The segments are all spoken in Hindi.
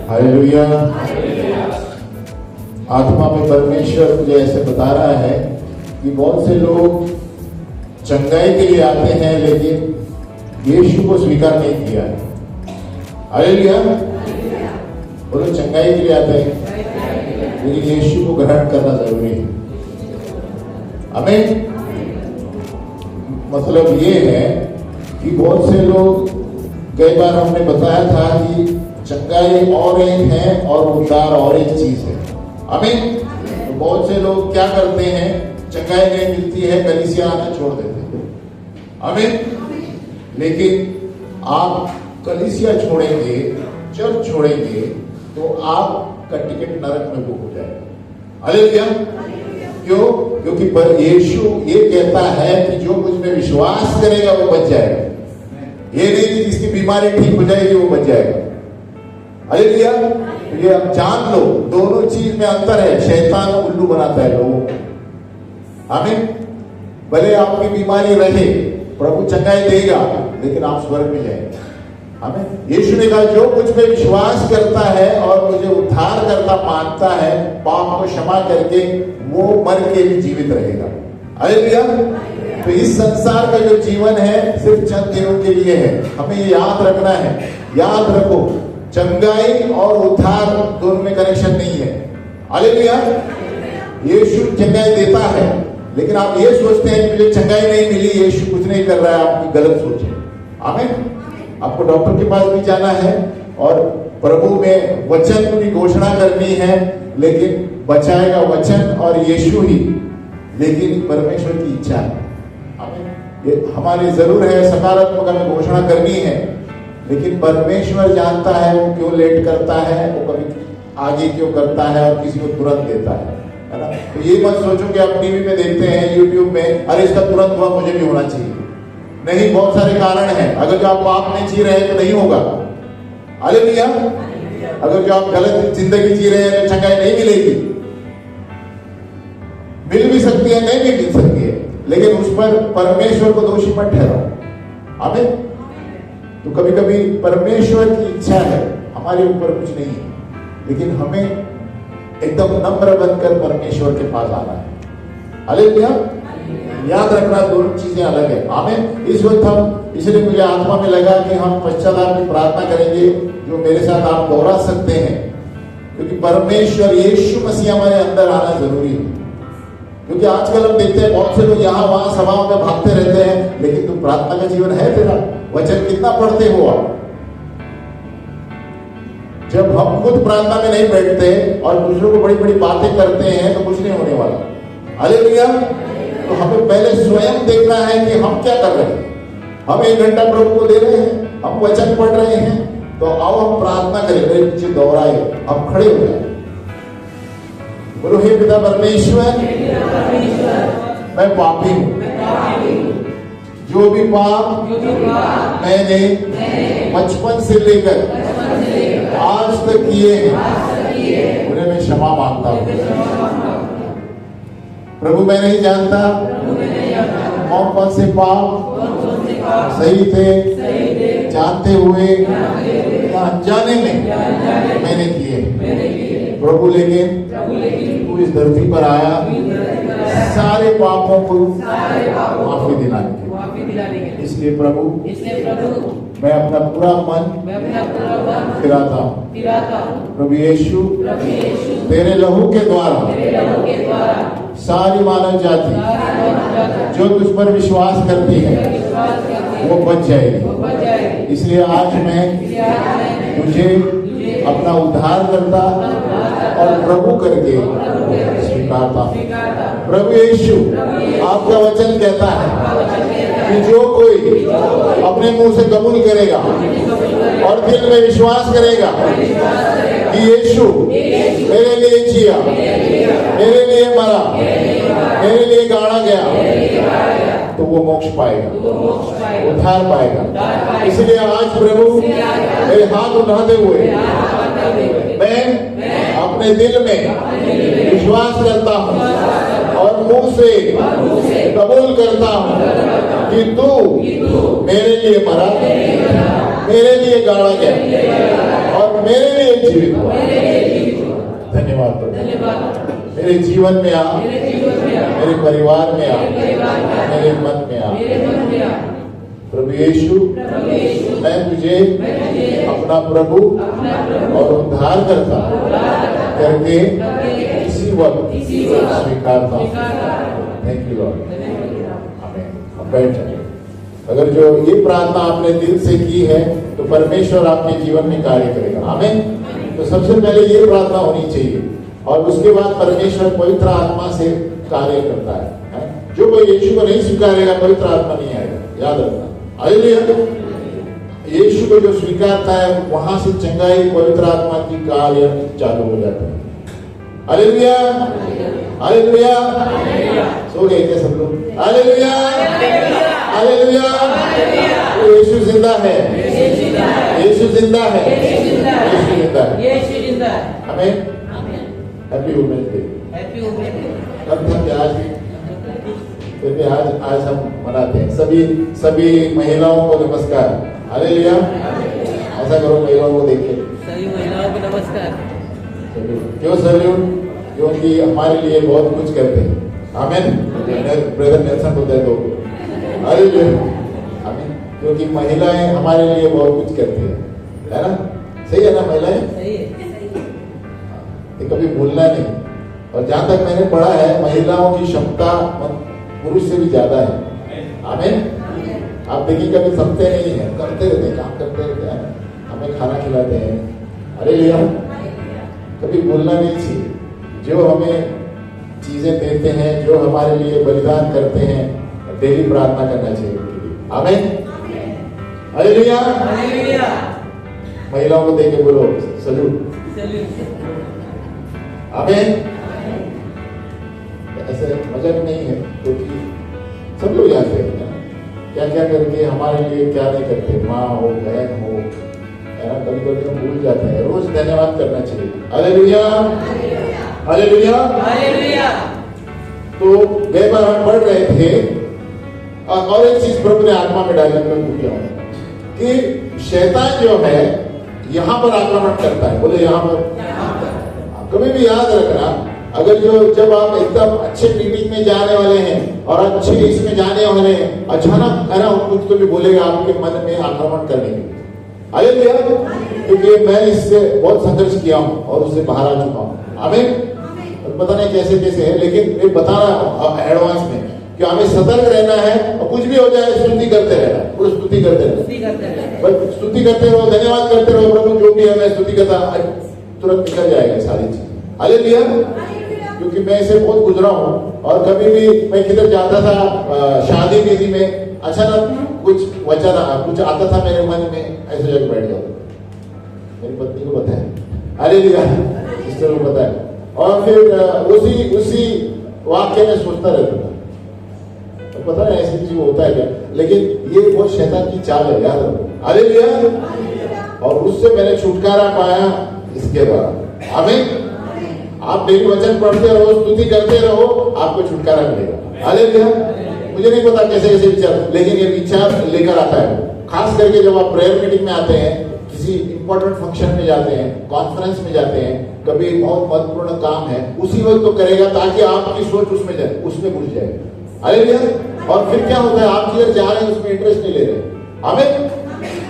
हालेलुया। आत्मा में परमेश्वर मुझे ऐसे बता रहा है कि बहुत से लोग चंगाई के लिए आते हैं लेकिन यीशु को स्वीकार नहीं किया है। हालेलुया। वो लोग चंगाई के लिए आते हैं लेकिन यीशु को ग्रहण करना जरूरी है। आमीन। मतलब ये है कि बहुत से लोग, कई बार हमने बताया था कि चंगाई और एक है और उद्धार और एक चीज है। आमीन। तो बहुत से लोग क्या करते हैं, चंगाई नहीं मिलती है, कलीसिया आना छोड़ देते हैं। आमीन। लेकिन आप कलीसिया छोड़ेंगे, चर्च छोड़ेंगे तो आपका टिकट नरक में बुक हो जाएगा। हालेलुया। क्यों? क्योंकि पर यीशु ये कहता है कि जो मुझ में विश्वास करेगा वो बच जाएगा। ये नहीं कि जिसकी बीमारी ठीक हो जाएगी वो बच जाएगा। हालेलुया। ये आप जान लो, दोनों चीज में अंतर है। शैतान उल्लू बनाता है लोगों को। आमीन। भले आपकी बीमारी रहे, प्रभु चंगाई देगा, लेकिन आप स्वर्ग में जाएंगे। आमीन। यीशु ने कहा जो मुझ पे विश्वास करता है और मुझे उद्धार करता मानता है, पाप को क्षमा करके वो मर के भी जीवित रहेगा। हालेलुया। तो इस संसार का जो जीवन है सिर्फ चंद दिनों के लिए है। हमें ये याद रखना है। याद रखो, चंगाई और उद्धार दोनों में कनेक्शन नहीं है। हालेलुया। यीशु चंगाई देता है, लेकिन आप ये सोचते हैं कि मुझे चंगाई नहीं मिली, यीशु कुछ नहीं कर रहा है, आपकी गलत सोच है। आमीन। आपको डॉक्टर के पास भी जाना है और प्रभु में वचन की घोषणा करनी है, लेकिन बचाएगा वचन और यीशु ही, लेकिन परमेश्वर की इच्छा है। आमीन। ये हमारी जरूर है, सकारात्मक हमें घोषणा करनी है, लेकिन परमेश्वर जानता है वो क्यों लेट करता है, वो कभी आगे क्यों करता है और किसी को तुरंत देता है ना। तो ये मत सोचो कि आप टीवी में देखते हैं, यूट्यूब में, अरे इसका तुरंत हुआ मुझे भी होना चाहिए। नहीं, बहुत सारे कारण हैं। अगर जो आप पाप नहीं जी रहे हैं तो नहीं होगा। हालेलुया। अगर जो आप गलत जिंदगी जी रहे हैं तो चंगाई नहीं मिलेगी। मिल भी सकती है, नहीं भी मिल सकती है, लेकिन उस पर परमेश्वर को दोषी मत ठहराओ। आमीन। तो कभी कभी परमेश्वर की इच्छा है, हमारे ऊपर कुछ नहीं है, लेकिन हमें एकदम नम्र बनकर परमेश्वर के पास आना है। हालेलुया। याद रखना, दोनों चीजें अलग है। आमीन। इस वक्त हम, इसलिए मुझे आत्मा में लगा कि हम पश्चाताप की प्रार्थना करेंगे, जो मेरे साथ आप दोहरा सकते हैं, क्योंकि परमेश्वर यीशु मसीह हमारे अंदर आना जरूरी है। क्योंकि आजकल हम देखते हैं बहुत से लोग यहाँ वहां सभाओं में भागते रहते हैं, लेकिन तुम प्रार्थना का जीवन है तेरा? वचन कितना पढ़ते हो आप? जब हम खुद प्रार्थना में नहीं बैठते और दूसरों को बड़ी बड़ी बातें करते हैं तो कुछ नहीं होने वाला। हालेलुया। तो हमें पहले स्वयं देखना है कि हम क्या कर रहे हैं। हम 1 घंटा प्रभु को दे रहे हैं, हम वचन पढ़ रहे हैं, तो आओ हम प्रार्थना करें। मेरे पीछे दोहराए, हम खड़े हो जाए। बोलो, हे पिता परमेश्वर, मैं पापी हूँ। जो भी पाप मैंने बचपन से लेकर आज तक किए हैं, उन्हें मैं क्षमा मांगता हूँ। प्रभु मैं नहीं जानता कौन कौन से पाप सही थे, जानते हुए या अनजाने में मैंने किए। प्रभु लेकिन तू इस धरती पर आया सारे पापों को माफी दिलाने के। इसलिए प्रभु मैं अपना पूरा मन फिराता हूँ। प्रभु यीशु तेरे लहू के द्वारा सारी मानव जाति जो तुझ पर विश्वास करती है वो बच जाएगी। इसलिए आज मैं तुझे अपना उद्धारकर्ता और प्रभु करके स्वीकारता हूँ। प्रभु यीशु आपका वचन कहता है कि जो कोई अपने मुंह से कबूल करेगा और दिल में विश्वास करेगा कि यीशु मेरे लिए जिया, मेरे लिए मरा, मेरे लिए गाड़ा गया, तो वो मोक्ष पाएगा, उद्धार पाएगा। इसलिए आज प्रभु मेरे हाथ उठाते हुए मैं अपने दिल में विश्वास करता हूँ और मुंह से कबूल करता हूँ कि तू मेरे लिए मरा, मेरे लिए गाड़ा गया और मेरे लिए जीवित हुआ। धन्यवाद प्रभु। मेरे जीवन में आ, मेरे परिवार में आ, मेरे मन में आ। प्रभु यीशु मैं तुझे अपना प्रभु और उद्धार करता करके इसी वक्त स्वीकारता हूँ। Thank you Lord. आमीन। बैठ जाइए। अगर जो ये प्रार्थना आपने दिल से की है तो परमेश्वर आपके जीवन में कार्य करेगा। आमीन। तो सबसे पहले ये प्रार्थना होनी चाहिए और उसके बाद परमेश्वर पवित्र आत्मा से कार्य करता है। जो कोई यीशु को नहीं स्वीकारेगा पवित्र आत्मा नहीं आएगा, याद रखना। हालेलुया। यीशु को जो स्वीकारता है वहां से चंगाई पवित्र आत्मा की कार्य चालू हो जाता है। Hallelujah, hallelujah. सो गए क्या सब लोग? Hallelujah, hallelujah. यीशु जिंदा है, यीशु जिंदा है, यीशु जिंदा है। हमें हैप्पी वुमेन्स डे। कब था क्या? आज भी आज हम मनाते हैं। सभी महिलाओं को नमस्कार। हालेलुया। ऐसा करो, महिलाओं को देखिए। सभी महिलाओं को नमस्कार। क्यों सैल्यूट? क्योंकि हमारे लिए बहुत कुछ करते हैं। आमीन। ब्रदर नेल्सन को दे दो। हालेलुया। आमीन। क्योंकि महिलाएं हमारे लिए बहुत कुछ करती है ना? सही है ना? महिलाएं सही है। ये कभी भूलना नहीं। और जहां तक मैंने पढ़ा है महिलाओं की क्षमता पुरुष से भी ज्यादा है। आमीन। आप देखिए कभी थकते नहीं है, करते रहते हैं, काम करते रहते हैं, हमें खाना खिलाते हैं। हालेलुया। कभी भूलना नहीं चाहिए। जो हमें चीजें देते हैं, जो हमारे लिए बलिदान करते हैं, डेली प्रार्थना करना चाहिए उनके लिए। आमीन। हालेलुया। महिलाओं को देख के बोलो सैल्यूट। आमीन। ऐसे मजाक नहीं है क्योंकि सब लोग जानते हैं क्या क्या करके हमारे लिए क्या नहीं करते। माँ हो, बहन हो, है ना? कभी कभी हम भूल जाते हैं। रोज धन्यवाद करना चाहिए। Hallelujah, hallelujah, hallelujah. तो गए बार हम पढ़ रहे थे और एक चीज प्रभु ने आत्मा में डाली, मैं भूल गया कि शैतान जो है यहाँ पर आक्रमण करता है। बोले यहाँ पर। कभी भी याद रखना, अगर जब आप एकदम अच्छे मीटिंग में जाने वाले हैं और अच्छे इसमें जाने वाले हैं, अचानक है ना कुछ तो भी बोलेगा आपके मन में आक्रमण करने के लिए। हालेलुया। क्योंकि मैं इससे बहुत संघर्ष किया हूँ और उससे बाहर आ चुका हूँ। आमीन। पता नहीं कैसे कैसे है, लेकिन मैं बता रहा हूँ एडवांस में कि हमें सतर्क रहना है और कुछ भी हो जाए स्तुति करते रहना। पूरी स्तुति करते रहना, स्तुति करते रहो, धन्यवाद करते रहो। प्रभु जो भी है मैं स्तुति करता, तुरंत निकल जाएगा सारी चीज। हालेलुया। क्योंकि मैं इसे बहुत गुजरा हूँ और कभी भी मैं किधर जाता था शादी विधि में, अचानक कुछ वचन कुछ आता था मेरे मन में, ऐसे जगह बैठ जाता। मेरी पत्नी को पता है, हालेलुया, सिस्टर को पता है। और फिर उसी वाक्य में सोचता रहता था। तो पता नहीं ऐसी चीज होता है क्या, लेकिन ये बहुत शैतान की चाल है, याद रखो। हालेलुया। और उससे मैंने छुटकारा पाया इसके द्वारा। आमीन। आप डेली वचन पढ़ते रहो, स्तुति करते रहो, आपको छुटकारा मिलेगा। हालेलुया। मुझे नहीं पता कैसे कैसे विचार, लेकिन ये विचार लेकर आता है। खास करके जब आप प्रेयर मीटिंग में आते हैं, किसी इंपॉर्टेंट फंक्शन में जाते हैं, कॉन्फ्रेंस में जाते हैं, कभी बहुत महत्वपूर्ण काम है, उसी वक्त तो करेगा ताकि आपकी सोच उसमें जाए, उसमें घुस जाए। हालेलुया। और फिर क्या होता है, आप किधर जा रहे हैं उसमें इंटरेस्ट नहीं ले रहे। हमें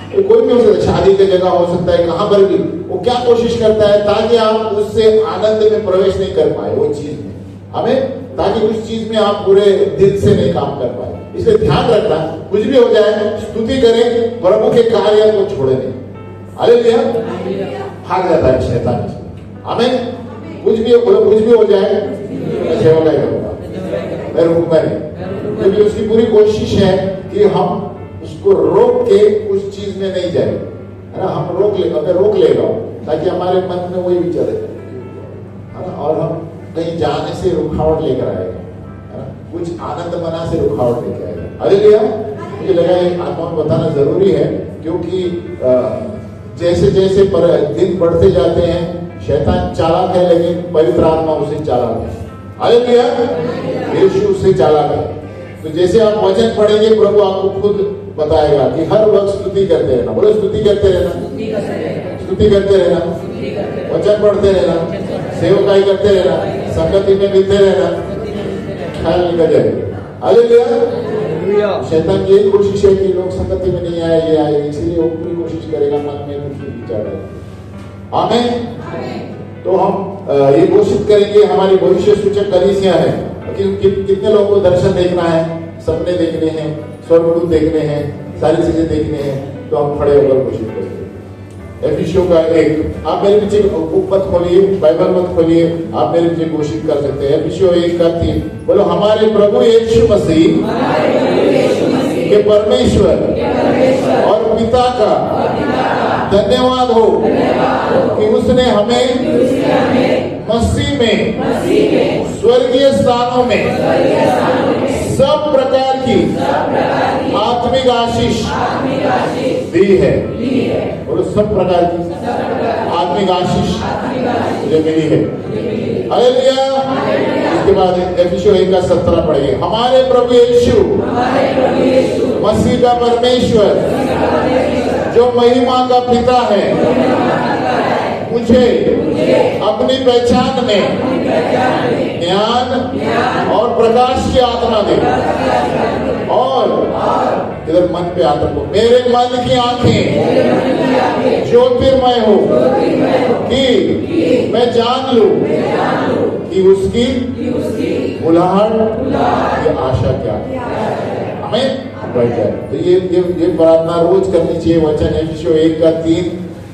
तो कोई भी हो सकता है, शादी की जगह हो सकता है, कहां पर भी, वो क्या कोशिश करता है ताकि आप उससे आनंद में प्रवेश नहीं कर पाए वो चीज में, हमें ताकि उस चीज में आप पूरे दिल से नहीं काम कर पाए। इसलिए ध्यान रखना, कुछ भी हो जाए स्तुति करें, प्रभु के कार्य को छोड़े नहीं। हालेलुया। भाग जाता है शैतान। हमें कुछ भी हो जाए मैं सेवा का करूंगा, मैं रुकूंगा नहीं, क्योंकि उसकी पूरी कोशिश है कि हम उसको रोक के उस चीज में नहीं जाए, है ना। हम रोक लेगा ताकि हमारे मन में वही विचार है ना, और हम कहीं जाने से रुकावट लेकर आएगा, है ना, कुछ आनंद मना से रुकावट लेकर आएगा। हालेलुया। मुझे लगा ये आत्मा में बताना जरूरी है, क्योंकि जैसे जैसे दिन बढ़ते जाते हैं, शैतान चालाक है, लेकिन पवित्र आत्मा उसे चालाक है। हालेलुया। यीशु उससे चालाक है। तो जैसे आप वचन पढ़ेंगे, प्रभु आपको खुद बताएगा कि हर वक्त स्तुति करते रहना। बोलो स्तुति करते रहना, स्तुति करते रहना, वचन पढ़ते रहना, सेवकाई करते रहना, संगति में मिलते रहना, ख्याल निकल जाएगा। हालेलुया। शैतान की यही कोशिश है कि लोग संगति में नहीं आए, ये आए, इसलिए वो पूरी कोशिश करेगा मन में कुछ विचार आए। आमीन। तो हम ये घोषित करेंगे, हमारी भविष्य सूचक कलीसिया है कि कितने लोगों को दर्शन देखना है, सपने देखने हैं, स्वर्गदूत देखने हैं, सारी चीजें देखने हैं, तो हम खड़े होकर घोषित करेंगे। एफिसियों का 1, आप मेरे पीछे बुक मत खोलिए, बाइबल मत खोलिए, आप मेरे पीछे घोषित कर सकते हैं। एफिसियों 1:3, बोलो हमारे प्रभु यीशु मसीह के परमेश्वर और पिता का धन्यवाद हो कि उसने हमें मसीह में स्वर्गीय स्थानों में सब प्रकार की आत्मिक आशीष दी है। और सब प्रकार की आत्मिक आशीष मुझे मिली है। हालेलुया। इसके बाद एफिसियों 1:17 पढ़िए। हमारे प्रभु यीशु मसीह का परमेश्वर जो महिमा का पिता है, मुझे अपनी पहचान में ज्ञान और प्रकाश की आत्मा दे, और इधर मन पे आत्मा को, मेरे मन की आंखें ज्योतिर्मय हो कि मैं जान लूं कि उसकी बुलाहट की आशा क्या है। हमें तो ये प्रार्थना रोज करनी चाहिए। वचन एफिसियों 1:3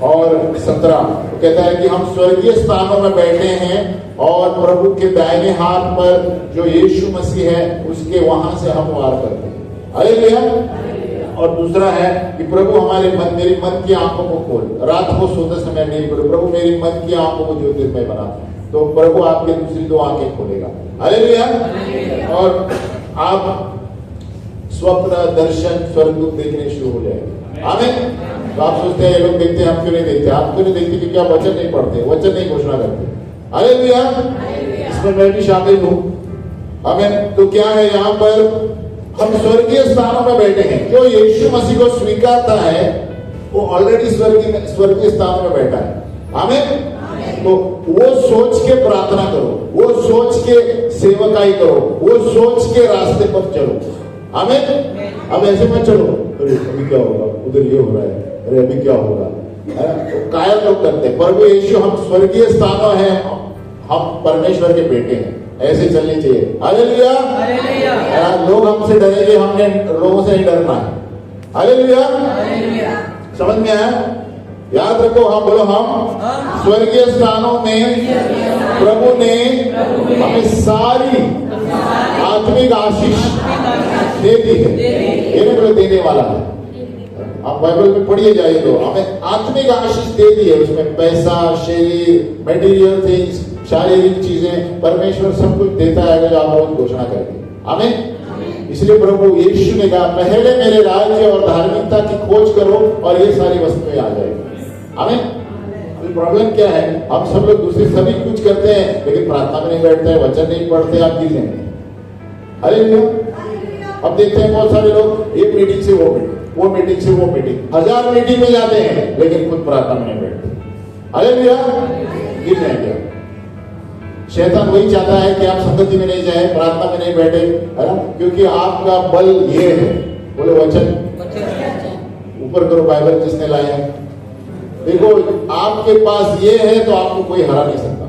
और 17 कहता है कि हम स्वर्गीय स्थानों में बैठे हैं और प्रभु के दाहिने हाथ पर जो यीशु मसीह है, उसके वहां से हम वार करते हैं। हालेलुया। और दूसरा है कि प्रभु हमारे मन, मेरी मन की आंखों को खोल, रात को सोते समय नहीं बोलो, प्रभु मेरी मन की आंखों को ज्योतिर्मय बना, तो प्रभु आपके दूसरी 2 आंखें खोलेगा। हालेलुया। और आप स्वप्न, दर्शन, स्वर्गदूत देखने शुरू हो जाएंगे। आमीन। तो आप सोचते हैं ये लोग देखते हैं, हम क्यों नहीं देखते? आप क्यों नहीं देखते? क्योंकि आप वचन नहीं पढ़ते, वचन नहीं घोषणा करते। हालेलुया। इसमें मैं भी शामिल हूँ। आमीन। तो क्या है, यहाँ पर हम स्वर्गीय स्थानों में बैठे हैं। जो यीशु मसीह को स्वीकारता है वो ऑलरेडी स्वर्गीय स्थानों में बैठा है। आमीन। तो वो सोच के प्रार्थना करो, वो सोच के सेवकाई करो, वो सोच के रास्ते पर चलो। आमीन। अब ऐसे मत चलो, अरे अभी क्या होगा, उधर ये हो रहा है, अरे अभी क्या होगा, है ना। तो कायर लोग करते हैं। प्रभु यीशु, हम स्वर्गीय स्थानों हैं, हम परमेश्वर के बेटे हैं, ऐसे चलनी चाहिए। हालेलुया। लोग हमसे डरेंगे, हमने लोगों से नहीं डरना है। हालेलुया। समझ में आया? याद रखो। हम बोलो, हम स्वर्गीय स्थानों में प्रभु ने हमें सारी आत्मिक आशीष दे दी है। ये नहीं बोलो देने वाला है, आप बाइबल में पढ़िए जाइए तो हमें आत्मिक आशीष दे दी है। उसमें पैसा, शरीर, मटेरियल थिंग्स, शारीरिक चीजें, परमेश्वर सब कुछ देता है अगर आप रोज घोषणा करेंगे। आमीन। इसलिए प्रभु यीशु ने कहा, पहले मेरे राज्य और धार्मिकता की खोज करो और ये सारी वस्तुएं आ जाएगी। आमीन। अभी प्रॉब्लम क्या है, हम सब लोग दूसरे सभी कुछ करते हैं, लेकिन प्रार्थना में नहीं बैठते हैं, वचन नहीं पढ़ते, आप गिर जाएंगे। हालेलुया। अब देखते हैं बहुत सारे लोग एक मीटिंग से वो मीटिंग, वो मीटिंग से वो मीटिंग, 1000 मीटिंग में जाते हैं लेकिन खुद प्रार्थना में नहीं बैठते। हालेलुया, गिर जाएंगे। शैतान वही चाहता है कि आप संगति में नहीं जाए, प्रार्थना में नहीं बैठे, है ना, क्योंकि आपका बल ये है, बोलो वचन ऊपर करो, बाइबल जिसने लाया है। देखो आपके पास ये है तो आपको कोई हरा नहीं सकता।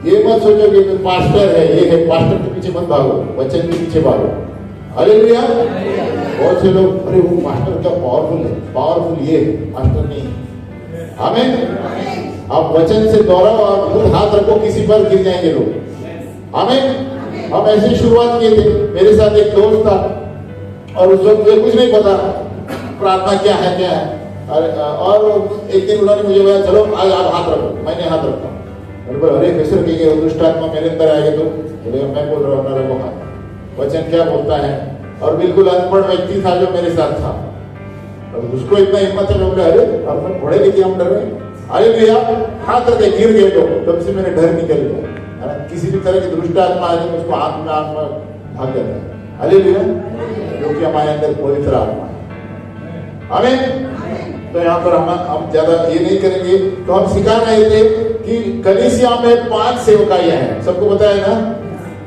ये मत सोचो कि तो पास्टर है, ये है, पास्टर के पीछे मत भागो, वचन के पीछे भागो। हालेलुया। बहुत से लोग अरे वो पास्टर क्या पावरफुल है, पावरफुल ये है, पास्टर नहीं है। आमीन। आप वचन से दोहराओ और खुद हाथ रखो, किसी पर गिर जाएंगे लोग। आमीन। हम ऐसे शुरुआत किए थे, मेरे साथ एक दोस्त था और उस वक्त मुझे कुछ नहीं पता प्रार्थना क्या है क्या है, और एक दिन उन्होंने मुझे बोला चलो आज आप हाथ रखो, मैंने हाथ रखा। अरे कैसे रखेंगे, दुष्ट आत्मा मेरे अंदर आएगा तो बोले मैं बोल रहा हूँ ना रखो हाथ, वचन क्या बोलता है। और बिल्कुल अनपढ़ व्यक्ति था जो मेरे साथ था, और उसको इतना हिम्मत है, बोले अरे आप पढ़े लिखे हम डर रहे हैं। अरे भैया हाथ रखे, गिर गए तो तब से मेरे डर निकल गया। किसी भी तरह की दुष्ट आत्मा आ जाए उसको हाथ में भाग जाता है। अरे भैया क्योंकि हमारे अंदर पवित्र आत्मा है। आमीन। तो यहाँ पर हम ज्यादा ये नहीं करेंगे। तो हम सिखा रहे थे कि कलीसिया में 5 सेवकाइयां हैं, सबको पता है ना।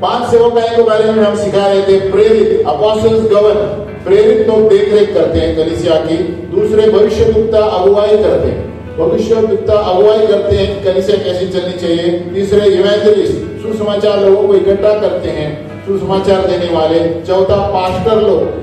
5 सेवकाइयों के बारे में हम सिखा रहे थे। प्रेरित, अपोस्टल्स गवर्न, प्रेरित लोग देख रेख करते हैं कलीसिया की। दूसरे भविष्यवक्ता अगुवाई करते हैं, भविष्यवक्ता अगुवाई करते हैं कि कलीसिया कैसी चलनी चाहिए। तीसरे इवेंजलिस्ट, सुसमाचार लोगों को इकट्ठा करते हैं, सुसमाचार देने वाले। चौथा पास्टर लोग,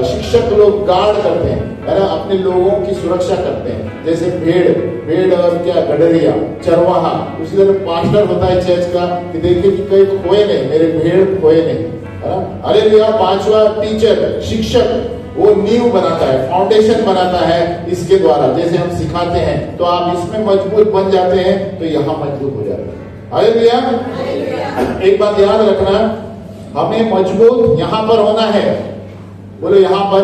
शिक्षक लोग गार्ड करते हैं, है ना, अपने लोगों की सुरक्षा करते हैं, जैसे भेड़ और क्या गडरिया, चरवाहा। उसी तरह पास्टर होता है चर्च का कि देखिए कि कहीं खोए नहीं, मेरे भेड़ खोए नहीं, है ना। अरे भैया 5वां टीचर, शिक्षक, वो नींव बनाता है, फाउंडेशन बनाता है इसके द्वारा। जैसे हम सिखाते हैं तो आप इसमें मजबूत बन जाते हैं तो यहाँ मजबूत हो जाते हैं। अरे भैया एक बात याद रखना, हमें मजबूत यहाँ पर होना है। बोलो यहाँ पर।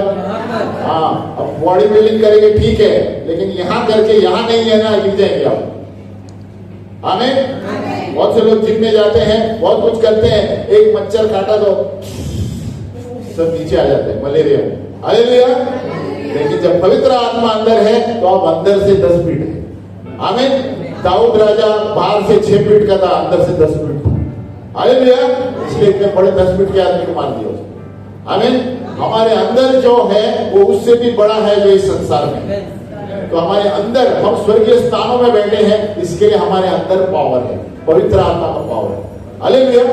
हाँ, अब बॉडी बिल्डिंग करेंगे ठीक है, लेकिन यहाँ करके यहाँ नहीं है ना, गिर जाएंगे आप। आमीन। बहुत से लोग जिम में जाते हैं, बहुत कुछ करते हैं, एक मच्छर काटा तो सब नीचे आ जाते हैं, मलेरिया। हालेलुया। लेकिन जब पवित्र आत्मा अंदर है तो आप अंदर से 10 फीट है। आमीन। दाऊद राजा बाहर से 6 फीट का था, अंदर से 10 फीट था। हालेलुया। इसलिए इतने बड़े 10 फीट के आदमी को मार दिया। आमीन। हमारे अंदर जो है वो उससे भी बड़ा है जो इस संसार में। तो हमारे अंदर हम स्वर्गीय स्थानों में बैठे हैं, इसके लिए हमारे अंदर पावर है, पवित्र आत्मा का पावर है। हालेलुया।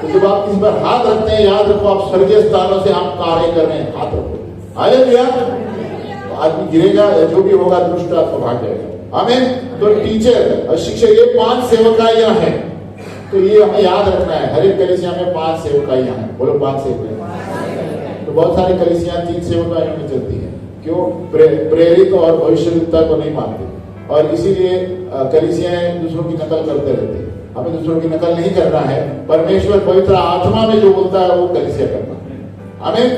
तो जब आप किसी पर हाथ रखते हैं, याद रखो आप स्वर्गीय स्थानों से हम कार्य कर रहे हैं, हाथ रखो। हालेलुया। तो आदमी गिरेगा, जो भी होगा दुष्ट आत्मा भाग जाएगा। आमीन। तो टीचर और शिक्षक, ये 5 सेवकाइयां हैं। तो ये हमें याद रखना है। हर एक कलीसिया में 5 सेवकाइयां हैं। बोलो 5 सेवकाइयां। तो बहुत सारी कलीसियां 3 सेवकाइयों में चलती हैं। क्यों? प्रेरित और भविष्यवक्ता को नहीं मानते, और इसीलिए कलीसियाएं दूसरों की नकल करते रहते हैं। हमें दूसरों की नकल नहीं करना है, परमेश्वर पवित्र आत्मा में जो बोलता है वो कलीसिया करना है। आमीन।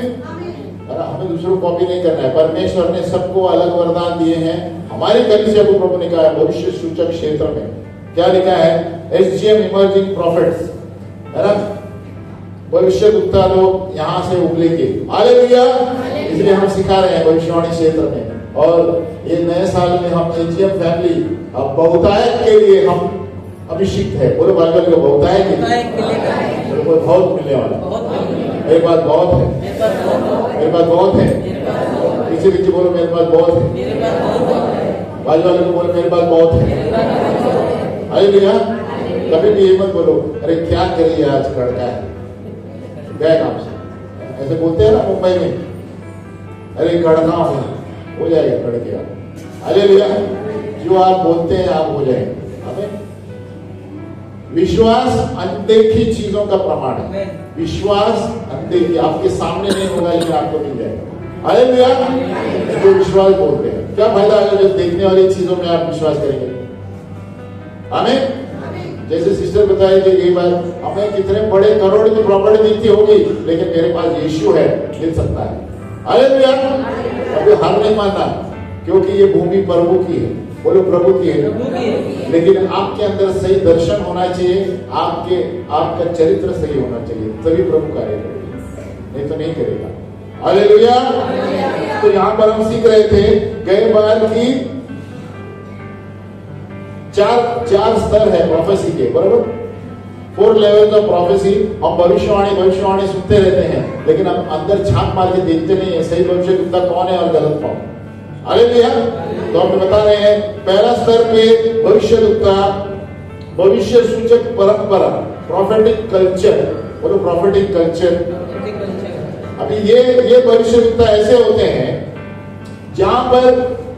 हमें दूसरों को कॉपी नहीं करना है। परमेश्वर ने सबको अलग वरदान दिए हैं। हमारी कलीसिया को प्रभु ने कहा है भविष्य सूचक क्षेत्र में क्या लिखा है, SGM इमर्जिंग प्रॉफिट्स, है ना, भविष्यवक्ता लोग यहाँ से उगलेंगे। हालेलुया। इसलिए हम सिखा रहे हैं भविष्यवाणी क्षेत्र में। और ये नए साल में हम SGM फैमिली बहुतायत के लिए हम अभिषिक्त है। बोलो बाइबल का बहुतायत के लिए बहुत मिलने वाला। मेरे पास बहुत है, मेरे पास बहुत है। पीछे पीछे बोलो मेरे पास बहुत है। बाजू वाले को बोलो मेरे पास बहुत है। हालेलुया। कभी भी ये मत बोलो अरे क्या करिए आज लड़का है गए काम से, ऐसे बोलते हैं ना मुंबई में, अरे कड़का हो जाएगा कड़के आप। हालेलुया। जो आप बोलते हैं आप हो जाएंगे। हमें विश्वास अनदेखी चीजों का प्रमाण है। विश्वास अनदेखी, आपके सामने नहीं होगा लेकिन आपको मिल जाएगा। हालेलुया। जो विश्वास बोलते हैं, क्या फायदा अगर जब देखने वाली चीजों में आप विश्वास करेंगे। हमें जैसे सिस्टर बताई थी कई बार, हमें कितने बड़े करोड़ की प्रॉपर्टी मिलती होगी लेकिन मेरे पास यीशु है, मिल सकता है। हालेलुया। अभी हार नहीं मानना, क्योंकि ये भूमि प्रभु की है। बोलो प्रभु की है। प्रभु की है। लेकिन आपके अंदर सही दर्शन होना चाहिए, आपका चरित्र सही होना चाहिए, तभी प्रभु कार्य करेगा, नहीं तो नहीं करेगा। हालेलुया। तो यहाँ पर हम सीख रहे थे गए बार की चार स्तर है प्रोफेसी के, बराबर। 4 लेवल्स ऑफ प्रोफेसी। हम भविष्यवाणी सुनते रहते हैं, लेकिन हम अंदर छाप मार के देखते नहीं है सही भविष्यवक्ता कौन है और गलत कौन। हालेलुया। तो हम बता रहे हैं पहला स्तर पे भविष्यवक्ता, भविष्य सूचक परंपरा, प्रोफेटिक कल्चर। बोलो प्रोफेटिक कल्चर। अभी ये भविष्यवक्ता ऐसे होते हैं जहां पर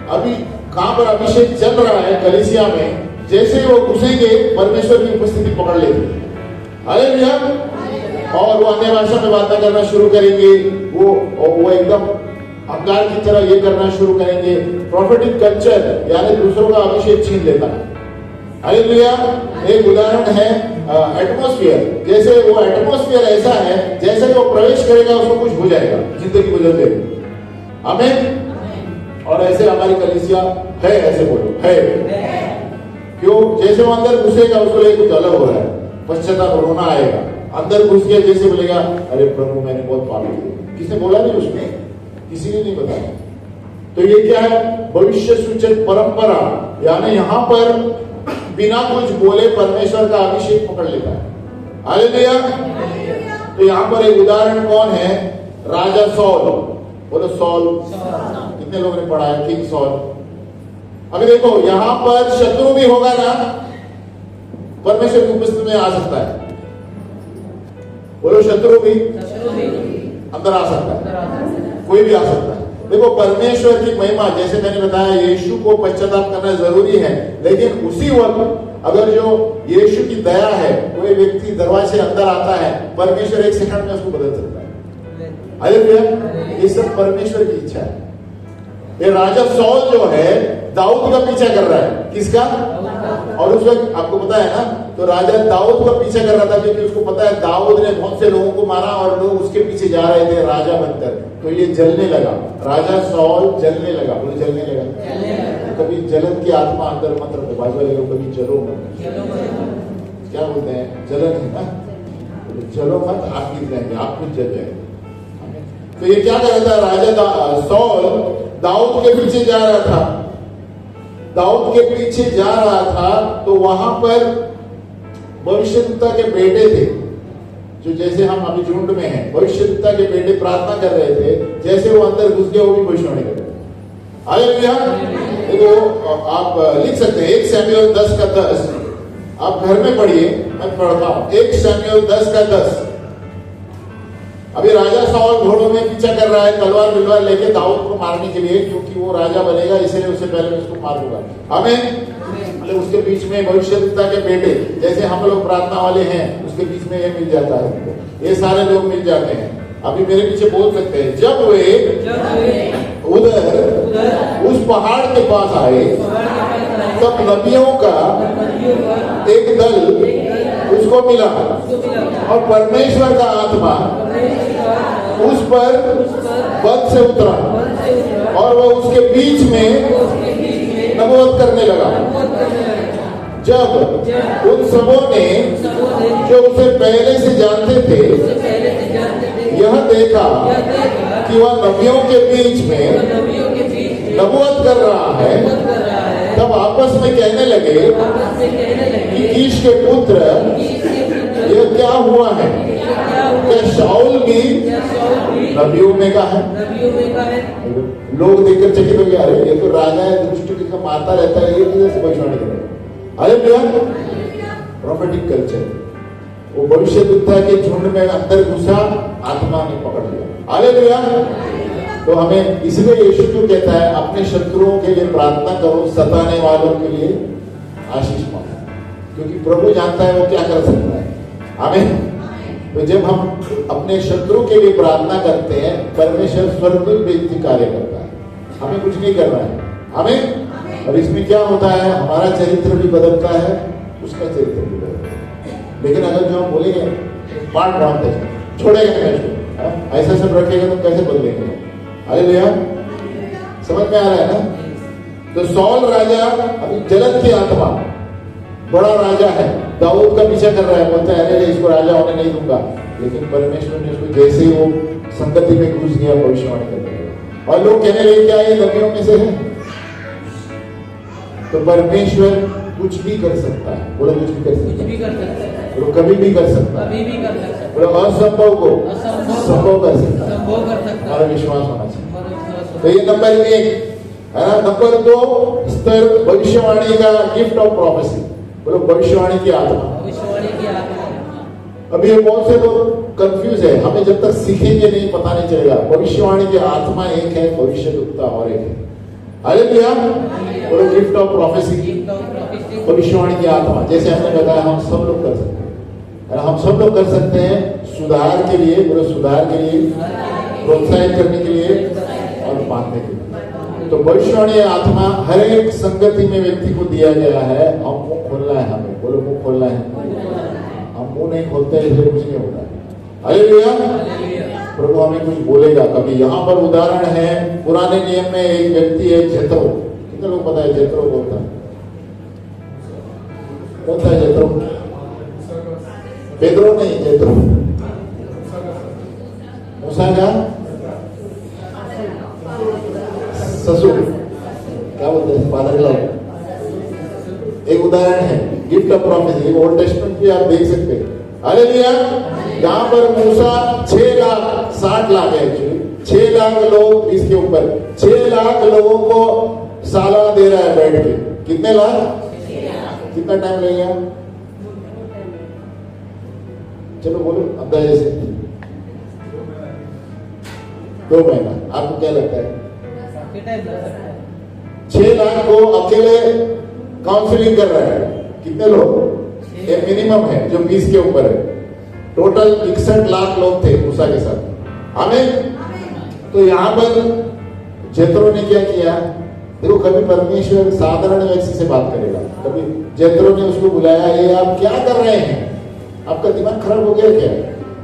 अभी कहां पर अभिषेक चल रहा है कलीसिया में, जैसे वो घुसेंगे परमेश्वर की उपस्थिति पकड़ लेते। हालेलुया। और वो अन्य भाषा में बातें करना शुरू करेंगे, वो एकदम अहंकार की तरह ये करना शुरू करेंगे। प्रोफेटिक कल्चर यानी दूसरों का अभिषेक छीन लेता है। हालेलुया। एक उदाहरण है एटमॉस्फेयर। जैसे वो एटमॉस्फेयर ऐसा है जैसे वो प्रवेश करेगा उसको कुछ हो जाएगा, जिंदगी बदल देगी। आमीन। और ऐसे हमारी कलीसिया है, ऐसे बोलो है। क्यों? जैसे वो अंदर घुसेगा उसको लेकर कुछ अलग हो रहा है, पश्चाताप रोना आएगा। अंदर घुस गया जैसे बोलेगा अरे प्रभु मैंने बहुत पाप किया। किसने बोला नहीं उसने? किसी ने नहीं बताया। तो ये क्या है? भविष्य सूचक परंपरा, यानी यहाँ पर बिना कुछ बोले परमेश्वर का अभिषेक पकड़ लेता है। हालेलुया। तो यहाँ पर एक उदाहरण कौन है? राजा सौल। बोलो सौल। कितने लोगों ने पढ़ा है? King soul. अभी देखो यहाँ पर शत्रु भी होगा ना, परमेश्वर की उपस्थिति में आ सकता है। बोलो शत्रु भी अंदर आ सकता है, कोई भी आ सकता है। देखो परमेश्वर की महिमा, जैसे मैंने बताया यीशु को पश्चाताप करना जरूरी है, लेकिन उसी वक्त अगर जो यीशु की दया है, कोई व्यक्ति दरवाजे से अंदर आता है, परमेश्वर एक सेकंड में उसको बदल सकता है। हालेलुया। ये सब परमेश्वर की इच्छा है। ये राजा सौल जो है दाऊद का पीछा कर रहा है। किसका? और उस वक्त आपको पता है ना, तो राजा दाऊद का पीछा कर रहा था, क्योंकि उसको पता है दाऊद ने बहुत से लोगों को मारा और लोग उसके पीछे जा रहे थे राजा बनकर। तो ये जलने लगा, राजा सौल जलने लगा। बोलो जलने लगा। तो कभी जलन की आत्मा अंदर मत रखो, बाजू वाले लोग कभी जलो मत। क्या बोलते हैं? जलन है ना, जलो मत, आप गिर जाएंगे, आप खुद जल जाएंगे। तो ये क्या कर रहा था? राजा सौल दाऊद के पीछे जा रहा था। दाऊद के पीछे जा रहा था तो वहां पर भविष्यवक्ता के बेटे थे, जो जैसे हम अभी झुंड में हैं, भविष्यवक्ता के बेटे प्रार्थना कर रहे थे। जैसे वो अंदर घुस गए, वो भी भविष्यवाणी कर रहे थे। हालेलुया। देखो आप लिख सकते हैं 1 शमूएल 10 का 10। आप घर में पढ़िए, मैं पढ़ता हूं। 1 शमूएल 10 का 10। अभी राजा सौल घोड़ों में पीछा कर रहा है, तलवार बिलवार लेके दाऊद को मारने के लिए, क्योंकि वो राजा बनेगा, इसलिए उससे पहले मैं उसको मार दूंगा। आमीन। मतलब उसके बीच में भविष्यवक्ता के बेटे, जैसे हम लोग प्रार्थना वाले हैं, उसके बीच में ये मिल जाता है उनको, ये सारे लोग मिल जाते हैं। अभी मेरे पीछे बोल सकते हैं, जब वे उधर उस पहाड़ के पास आए, तब नबियों का एक दल उसको मिला और परमेश्वर का आत्मा उस पर बल से उतरा और वह उसके बीच में नबूवत करने लगा। जब उन सबों ने जो उसे पहले से जानते थे यह देखा कि वह नबियों के बीच में नबूवत कर रहा है, तब आपस में कहने लगे कि कीश के पुत्र, यह क्या हुआ है? क्या शाऊल भी नबियों में का है? लोग देखकर चकित हो गए, अरे ये तो राजा है, दुष्ट का मारता रहता है, ये कैसे भविष्यवाणी करेगा? हालेलुया। प्रोफेटिक कल्चर, वो भविष्यवक्ता के झुंड में अंदर घुसा, आत्मा ने पकड़ लिया। हालेलुया। तो हमें इसलिए यीशु क्यों कहता है अपने शत्रुओं के लिए प्रार्थना करो, सताने वालों के लिए आशीष मांगो, क्योंकि प्रभु जानता है वो क्या कर सकता है। आमीन। तो जब हम अपने शत्रु के लिए प्रार्थना करते हैं, परमेश्वर स्वर्गदूत व्यक्ति कार्य करता है, हमें कुछ नहीं करना है। आमीन। और इसमें क्या होता है? हमारा चरित्र भी बदलता है, उसका चरित्र भी बदलता है। लेकिन अगर जो हम बोलेंगे पार्ट बांधते हैं, छोड़ेगा, ऐसा सब रखेगा तो कैसे बदलेंगे? हालेलुया। समझ में आ रहा है ना? तो सौल राजा अभी जलन की आत्मा, बड़ा राजा है, दाऊद का पीछा कर रहा है, बोलता है अरे इसको राजा होने नहीं दूंगा, लेकिन परमेश्वर ने उसको जैसे ही वो संगति में घुस गया भविष्यवाणी करने लगा। और लोग कहने लगे क्या ये नबियों में से है? तो परमेश्वर कुछ भी कर सकता है, बोलो कुछ भी कर सकता है, बोलो कभी भी कर सकता है, बोलो असंभव को संभव कर सकता है। हमारा विश्वास होना चाहिए। तो ये नंबर 1 है ना। नंबर 2 स्तर भविष्यवाणी का गिफ्ट ऑफ प्रोफेसी, बोलो भविष्यवाणी की आत्मा। अभी ये बहुत से लोग कंफ्यूज है, हमें जब तक सीखेंगे नहीं पता नहीं चलेगा। भविष्यवाणी की आत्मा एक है, भविष्यवक्ता और एक है। हालेलुया, बोलो गिफ्ट ऑफ प्रोफेसी, भविष्यवाणी की आत्मा। जैसे हमने बताया हम सब लोग कर सकते हैं, हम सब लोग कर सकते हैं सुधार के लिए, बोलो सुधार के लिए, प्रोत्साहित करने के लिए और बांटने के लिए। तो भविष्यवाणी आत्मा हर एक संगति में व्यक्ति को दिया गया है। हम मुंह खोलना है, हमें बोलो मुंह खोलना है। हम मुंह नहीं खोलते इसलिए कुछ नहीं होता है। हालेलुया, प्रभु हमें कुछ बोलेगा कभी। यहाँ पर उदाहरण है, पुराने नियम में एक व्यक्ति है जेत्रो। कितने लोग पता है जेत्रो बोलता है? कौन है जेत्रो? पेद्रो नहीं, जेत्रो। मूसा का ससुर, क्या बोलते हैं, फादर इन लॉ। एक उदाहरण है gift of prophecy, old testament भी आप देख सकते हैं। हालेलुया, यहाँ पर मूसा 6 लाख 60 लाख है एक्चुअली, 6 लाख लोग इसके ऊपर 6 लाख लोगों को सालाना दे रहा है बैठ के। कितने लाख? कितना टाइम लगेगा? चलो बोलो अंदाजे से 2 महीना। आपको क्या लगता है? 6 लाख को अकेले काउंसलिंग कर रहा है। कितने लोग? ये मिनिमम है जो 20 के ऊपर है। टोटल 61 लाख लोग थे मूसा के साथ। हमें तो यहाँ पर जेत्रो ने क्या किया? देखो, कभी परमेश्वर साधारण व्यक्ति से बात करेगा, कभी जेत्रो ने उसको बुलाया, ये आप क्या कर रहे हैं? आपका दिमाग खराब हो गया क्या?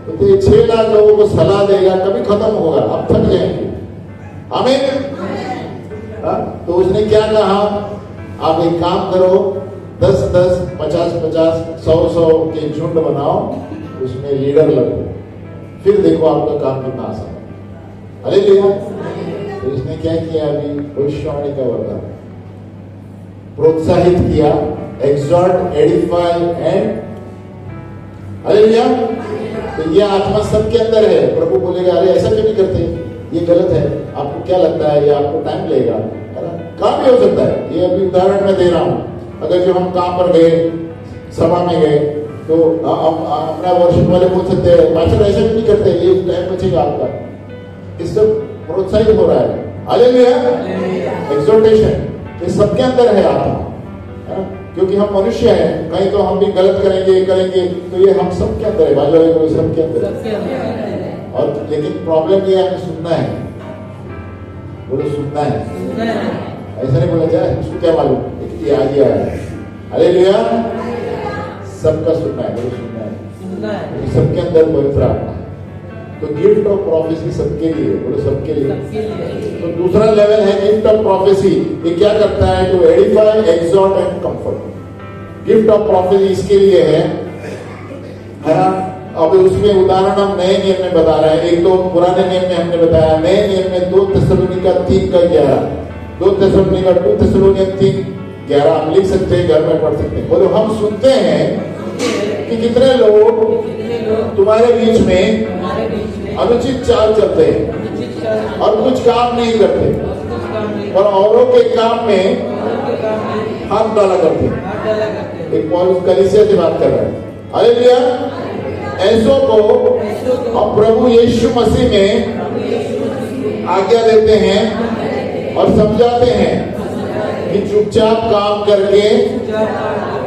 तो ये 6 लाख लोगों को सलाह देगा, कभी खत्म होगा, आप थक जाएंगे। हमें तो उसने क्या कहा? आप एक काम करो, 10-10, 50-50, 100-100 के झुंड बनाओ, उसमें लीडर लगो, फिर देखो आपका काम कितना आसान है। हालेलुया। तो इसने क्या किया? अभी भविष्यवाणी का वरदान प्रोत्साहित किया, एक्सॉर्ट, एडिफाई एंड। हालेलुया। तो ये आत्मा सबके अंदर है। प्रभु बोलेगा अरे ऐसा क्यों नहीं करते, ये गलत है, आपको क्या लगता है, ये आपको टाइम लगेगा, काम भी हो सकता है। ये अभी उदाहरण मैं दे रहा हूं। अगर जो हम काम पर गए, सभा में गए, तो अपना वर्षिप वाले बोल सकते हैं मास्टर ऐसा भी नहीं करते, ये टाइम बचेगा आपका। इस सब प्रोत्साहित हो रहा है। हालेलुया, एक्सोर्टेशन, ये सबके अंदर है आत्मा, क्योंकि हम मनुष्य हैं, कहीं तो हम भी गलत करेंगे, तो ये हम सबके अंदर है। बाजू वाले सबके अंदर है। और लेकिन प्रॉब्लम ये हमें सुनना है, बोलो सुनना है। ऐसा नहीं बोला जाए उसको क्या मालूम, ये आ गया है। हालेलुया, सबका सुनना है, बोलो सुनना है। सबके अंदर पवित्र आत्मा है। तो गिफ्ट ऑफ प्रोफेसी सबके लिए, बोलो सबके लिए। तो दूसरा लेवल है गिफ्ट ऑफ प्रोफेसी। ये क्या करता है? To edify, exhort and comfort. Gift of prophecy इसके लिए है ना। अब उसमें उदाहरण हम नए नियम में बता रहे हैं। एक तो पुराने नियम में हमने बताया, नए नियम में 2 थिस्सलुनीका 3:11, 2 थिस्सलुनीका 2 थिस्सलुनीका 3:11 हम लिख सकते हैं, घर में पढ़ सकते हैं। बोलो हम सुनते हैं कि कितने लोग तुम्हारे बीच में अनुचित चाल चलते हैं और कुछ काम नहीं करते और औरों के काम में हाथ डाला करते हैं। एक पौलुस कलीसिया से बात कर रहा है। हालेलुया। ऐसों को अब प्रभु यीशु मसीह में आज्ञा देते हैं और समझाते हैं कि चुपचाप काम करके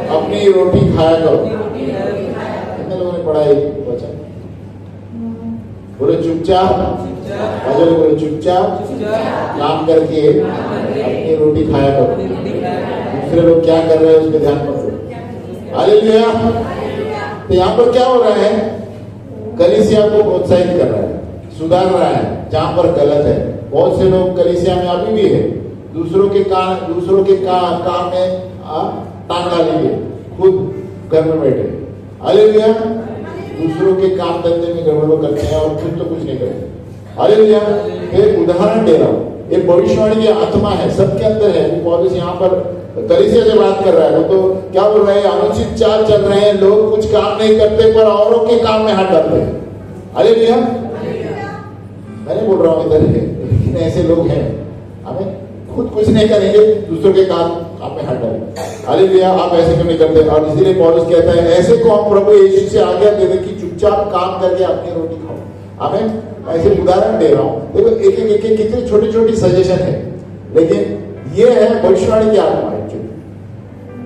अपनी रोटी खाया करो। कितने लोगों ने पढ़ा है वचन? बोले चुपचाप, बोले चुपचाप काम करके अपनी रोटी खाया करो। दूसरे लोग क्या कर रहे हैं उस पर ध्यान मत दो। हालेलुया। तो यहाँ पर क्या हो रहा है? कलीसिया को प्रोत्साहित कर रहा है, सुधार रहा है जहां पर गलत है। बहुत से लोग कलीसिया में अभी भी है, दूसरों के काम में टांग डालेंगे, खुद घर में बैठे। हालेलुया। दूसरों के काम धंधे में गड़बड़ करते हैं और खुद तो कुछ नहीं करते। हालेलुया। फिर उदाहरण दे रहा हूं, ये भविष्यवाणी की आत्मा है, सबके अंदर है। वो पौलुस यहाँ पर कलीसिया से बात कर रहा है। वो तो क्या बोल रहे हैं, अनुचित चाल चल रहे हैं, लोग कुछ काम नहीं करते पर औरों के काम में हाथ डालते हैं। हालेलुया। मैं नहीं बोल रहा हूँ इधर है, लेकिन ऐसे लोग हैं, हमें खुद कुछ नहीं करेंगे, दूसरों के काम में हाथ डालेंगे। हालेलुया। आप ऐसे क्यों नहीं करते? और इसीलिए पौलुस कहता है ऐसे को हम प्रभु यीशु से आज्ञा देते कि चुपचाप काम करके अपनी रोटी खाओ। हमें ऐसे उदाहरण दे रहा हूँ। देखो एक कितनी छोटी छोटी सजेशन है, लेकिन ये है भविष्यवाणी की आत्मा।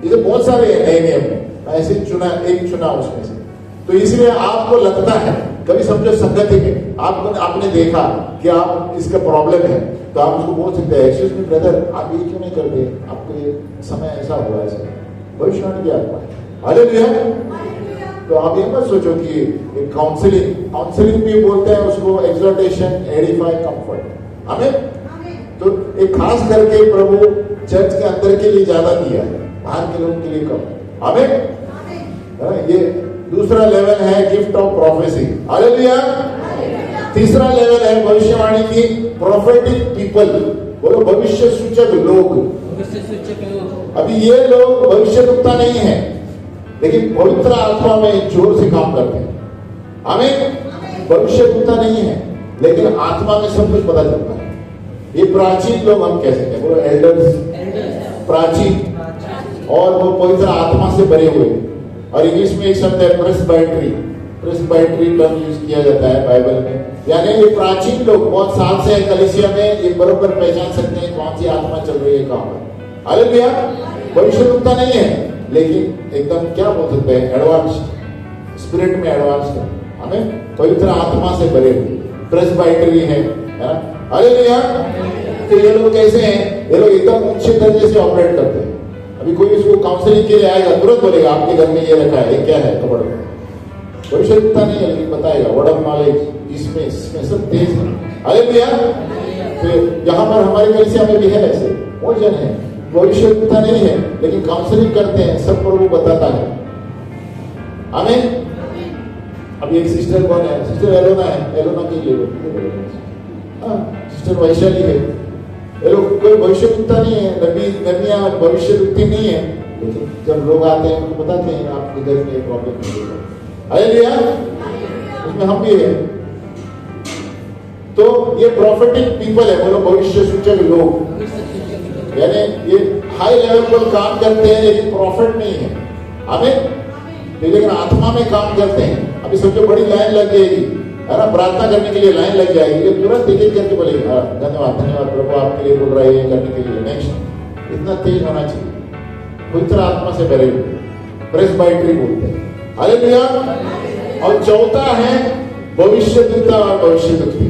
इसे बहुत सारे नए नियम है, मैं ऐसे चुना उसमें से। तो इसलिए आपको लगता है, कभी समझो संगति में आपने देखा कि आप इसका प्रॉब्लम है, तो आप उसको बोल सकते हैं एक्सक्यूज मी ब्रदर, आप ये क्यों नहीं करते, आपको ये समय ऐसा हुआ है। भविष्यवाणी की आत्मा है। हालेलुया। तो आप ये मत सोचो कि काउंसलिंग भी बोलते हैं उसको, एक्सहॉर्टेशन, एडिफाई, कंफर्ट। हमें तो एक खास करके प्रभु चर्च के अंदर के लिए ज्यादा दिया है, बाहर के लोगों के लिए कम। हमें ये दूसरा लेवल है गिफ्ट ऑफ प्रोफेसी। हालेलुया। तीसरा लेवल है भविष्यवाणी की प्रोफेटिक पीपल। बोलो भविष्य सूचक लोग। अभी ये लोग भविष्यवक्ता नहीं है, लेकिन पवित्र आत्मा में जोर से काम करते हैं। हमें भविष्यवक्ता नहीं है, लेकिन आत्मा में सब कुछ पता चलता है। ये प्राचीन लोग हम कह सकते हैं, बोलो एल्डर्स, प्राचीन, और वो पवित्र आत्मा से भरे हुए। और इंग्लिश में एक शब्द है प्रेस्बाइटरी टर्म यूज किया जाता है बाइबल में, यानी ये प्राचीन लोग बहुत साल से कलीसिया में, ये बरोबर पहचान सकते हैं कौन सी आत्मा चल रही है कहां पर। हालेलुया। भविष्यवक्ता नहीं है, लेकिन एकदम क्या बोल सकते हैं, एडवांस स्पिरिट में एडवांस है। हमें पवित्र आत्मा से भरे हुए प्रेस्बाइटरी है। हालेलुया। तो ये लोग कैसे हैं? ये लोग एकदम ऊंचे दर्जे से ऑपरेट करते हैं। अभी कोई उसको काउंसलिंग के लिए आएगा, तुरंत बोलेगा आपके घर में ये रखा है, ये क्या है कपड़ में। भविष्यवक्ता नहीं है, लेकिन बताएगा वर्ड ऑफ नॉलेज इसमें सब तेज है। हालेलुया। तो यहाँ पर हमारे कलीसिया में भी है ऐसे बहुत जन है, भविष्यवक्ता नहीं है, लेकिन काउंसलिंग करते हैं, सब प्रभु बताता है। हमें अभी एक सिस्टर कौन है, सिस्टर एलोना है, एलोना की ले लो, सिस्टर वैशाली है। ये लोग कोई भविष्यवक्ता नहीं है, नबिया भविष्यवक्ता नहीं है, लेकिन जब लोग आते हैं उनको बताते हैं आपके घर में प्रॉब्लम नहीं है। हालेलुया। उसमें हम भी हैं। तो ये प्रॉफिटिक पीपल है, बोलो भविष्य सूचक लोग, यानी ये हाई लेवल पर काम करते हैं, लेकिन प्रॉफिट नहीं है। हमें लेकिन आत्मा में काम करते हैं। अभी सबसे बड़ी लाइन लग जाएगी, है ना, प्रार्थना करने के लिए लाइन लग जाएगी, ये तुरंत एक करके बोलेगी धन्यवाद प्रभु आपके लिए बोल रहा है, ये करने के लिए नेक्स्ट। इतना तेज होना चाहिए, पवित्र आत्मा से भरे हुए, प्रेस्बाइटरी बोलते हैं। हालेलुया। और चौथा है भविष्यवक्ता और भविष्यवक्ती।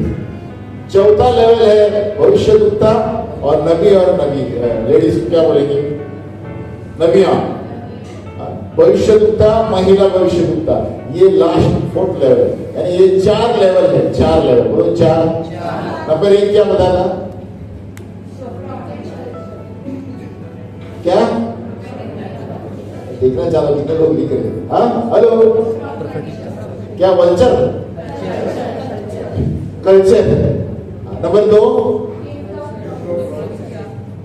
चौथा लेवल है भविष्यवक्ता और नबी लेडीज क्या बोलेंगे, नबियां, भविष्यवक्ता, महिला भविष्यवक्ता, ये लास्ट 4th लेवल, यानी ये 4 लेवल है, 4 लेवल, बोलो 4। नंबर 1 क्या बताना, क्या देखना चाहो कितने लोग लिख रहे हैं। हाँ हेलो, क्या vulture, culture. Number 2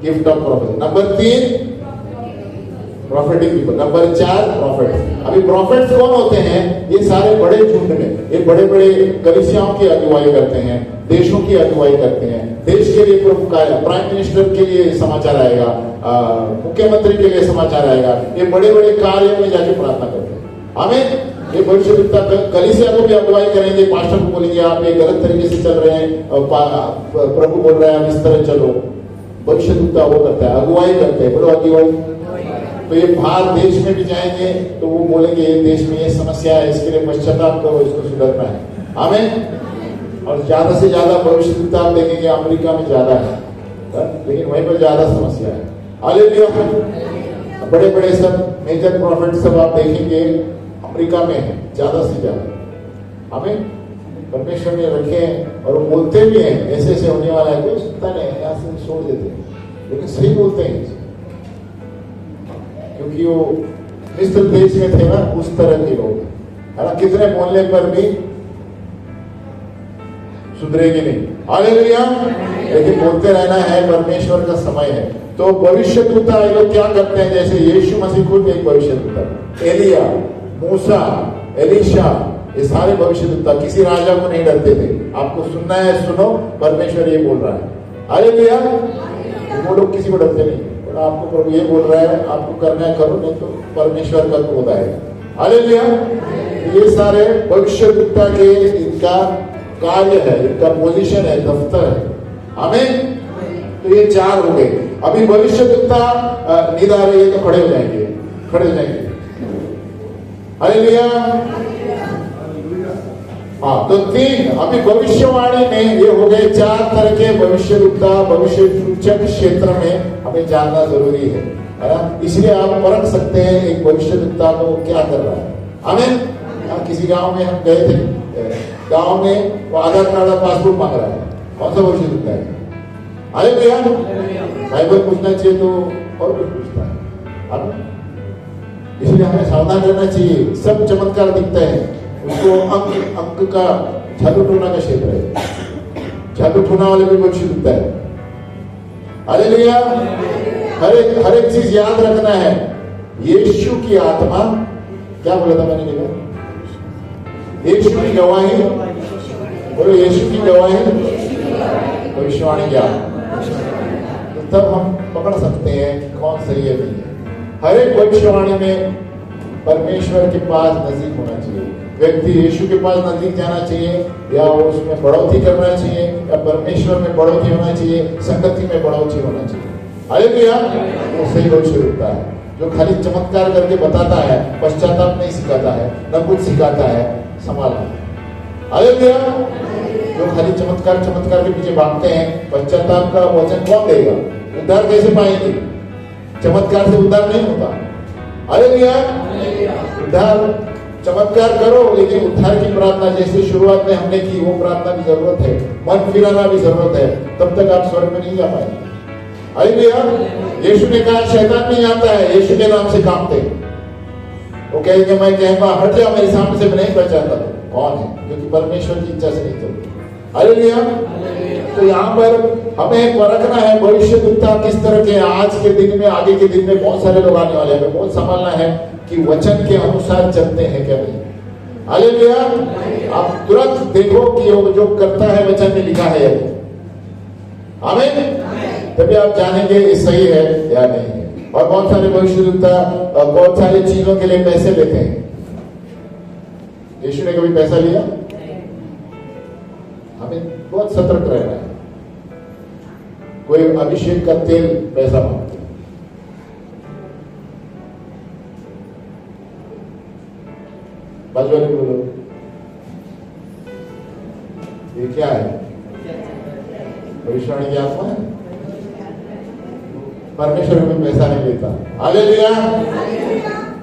gift of profit. Number 3 prophetic people. Number 4 profit. अभी प्रॉफिट्स कौन होते हैं? ये सारे बड़े झुंड में, ये बड़े बड़े कलीसियाओं की अगुवाई करते हैं, देशों की अगुवाई करते हैं। देश के लिए प्रमुख आएगा, प्राइम मिनिस्टर के लिए समाचार आएगा, मुख्यमंत्री के लिए समाचार आएगा, ये बड़े बड़े कार्य में जाके प्रार्थना करते हैं। हमें ये भविष्यवक्ता कलीसिया को भी अगुवाई करेंगे, पास्टर को बोलेंगे आप ये गलत तरीके से चल रहे हैं, प्रभु बोल रहे हैं आप इस तरह चलो। भविष्यवक्ता वो करता है, अगुवाई करते हैं, बोलो अगुवाई। तो ये बाहर देश में भी जाएंगे तो वो बोलेंगे ये देश में ये समस्या है, इसके लिए पश्चाताप करो, इसको सुधरना है। हमें और ज्यादा से ज्यादा भविष्यवक्ता आप देखेंगे अमेरिका में ज्यादा है, लेकिन वहीं पर ज्यादा समस्या है। हालेलुया। बड़े बड़े सब मेजर प्रॉफिट सब आप देखेंगे अमेरिका में है ज्यादा से ज्यादा। हमें परमेश्वर ने रखे हैं और वो बोलते भी हैं ऐसे ऐसे होने वाला है, कोई सुनता नहीं, यहाँ से छोड़ देते हैं। लेकिन सही बोलते हैं, क्योंकि वो मिस्र देश में थे ना उस तरह के लोग, है ना, कितने बोलने पर भी सुधरेगी नहीं। हालेलुया। लेकिन बोलते रहना है, परमेश्वर का समय है। तो भविष्यद्वक्ता ये लोग क्या करते हैं, जैसे यीशु मसीह खुद एक भविष्यद्वक्ता, एलिया, मूसा, एलीशा, ये सारे भविष्यद्वक्ता किसी राजा को नहीं डरते थे। आपको सुनना है सुनो, परमेश्वर ये बोल रहा है। हालेलुया। वो लोग किसी को डरते नहीं, आपको प्रभु ये बोल रहा है, आपको करना है करो, नहीं तो परमेश्वर का क्रोध आएगा। हालेलुया। ये सारे भविष्यद्वक्ता के इनका कार्य है, इनका पोजीशन है, दफ्तर है। आमीन। तो ये 4 हो गए। अभी भविष्यद्वक्ता नींद आ रही है तो खड़े हो जाएंगे, खड़े हो जाएंगे। हालेलुया। हाँ, तो 3 अभी भविष्यवाणी में ये हो गए 4 तरह के भविष्यद्वक्ता, भविष्य सूचक क्षेत्र में हमें जानना जरूरी है ना। इसलिए आप परख सकते हैं एक भविष्यद्वक्ता को क्या कर रहा है। आमीन। किसी गांव में हम गए थे, गांव में वो आधार कार्ड और पासपोर्ट मांग रहा है, कौन सा भविष्यद्वक्ता है? अरे भैया बाइबल पूछना चाहिए तो और कुछ पूछता है। इसलिए हमें सावधान रहना चाहिए। सब चमत्कार दिखता है, उसको अंक का जादू टोना का क्षेत्र है, जादू टोना वाले भी भविष्यद्वक्ता है। अरे भैया हर एक चीज याद रखना है। यीशु की आत्मा, क्या बोला था मैंने, देखा यीशु की गवाही, बोलो यीशु की गवाही भविष्यवाणी क्या, तो तब हम पकड़ सकते हैं कौन सही है नहीं है। हर एक भविष्यवाणी में परमेश्वर के पास नजदीक होना चाहिए। व्यक्ति यीशु के पास नजदीक जाना चाहिए, या उसमें बढ़ोतरी करना चाहिए, या परमेश्वर में बढ़ोतरी होना चाहिए, संगति में बढ़ोतरी होना चाहिए। हालेलुया। वो सही भविष्यद्वक्ता है जो खाली चमत्कार करके बताता है, पश्चाताप नहीं सिखाता है, न कुछ सिखाता है, संभालना। हालेलुया। जो खाली चमत्कार के पीछे भागते हैं, पश्चाताप का वचन कौन देगा? उद्धार कैसे पाएंगे? चमत्कार से उद्धार नहीं होता। हालेलुया। उद्धार चमत्कार करो, लेकिन उद्धार की प्रार्थना जैसे शुरुआत में हमने की, वो प्रार्थना की जरूरत है, मन फिराना भी जरूरत है, तब तक आप स्वर्ग में नहीं जा पाएंगे। हालेलुया। यीशु ने कहा शैतान नहीं आता है, यीशु के नाम से कांपते। वो कहेंगे मैं कहूंगा हट जा मेरे सामने से, मैं नहीं पहचानता तो कौन है, क्योंकि परमेश्वर की इच्छा से नहीं चलती। हालेलुया। तो यहाँ पर हमें परखना है भविष्यद्वक्ता किस तरह के। आज के दिन में, आगे के दिन में बहुत सारे लोग आने वाले हैं, हमें बहुत संभालना है कि वचन के अनुसार चलते हैं क्या नहीं। हालेलुया। आप तुरंत देखो कि वो जो करता है वचन में लिखा है, आमीन, तभी आप जानेंगे ये सही है या नहीं है। और बहुत सारे भविष्यद्वक्ता बहुत सारी चीजों के लिए पैसे लेते हैं। यीशु ने कभी पैसा लिया? हमें बहुत सतर्क रहना है। कोई अभिषेक का तेल पैसा मांगते, बाजू वाले बोलो ये क्या है? भविष्यवाणी की आत्मा है। परमेश्वर हमें पैसा नहीं देता। हालेलुया।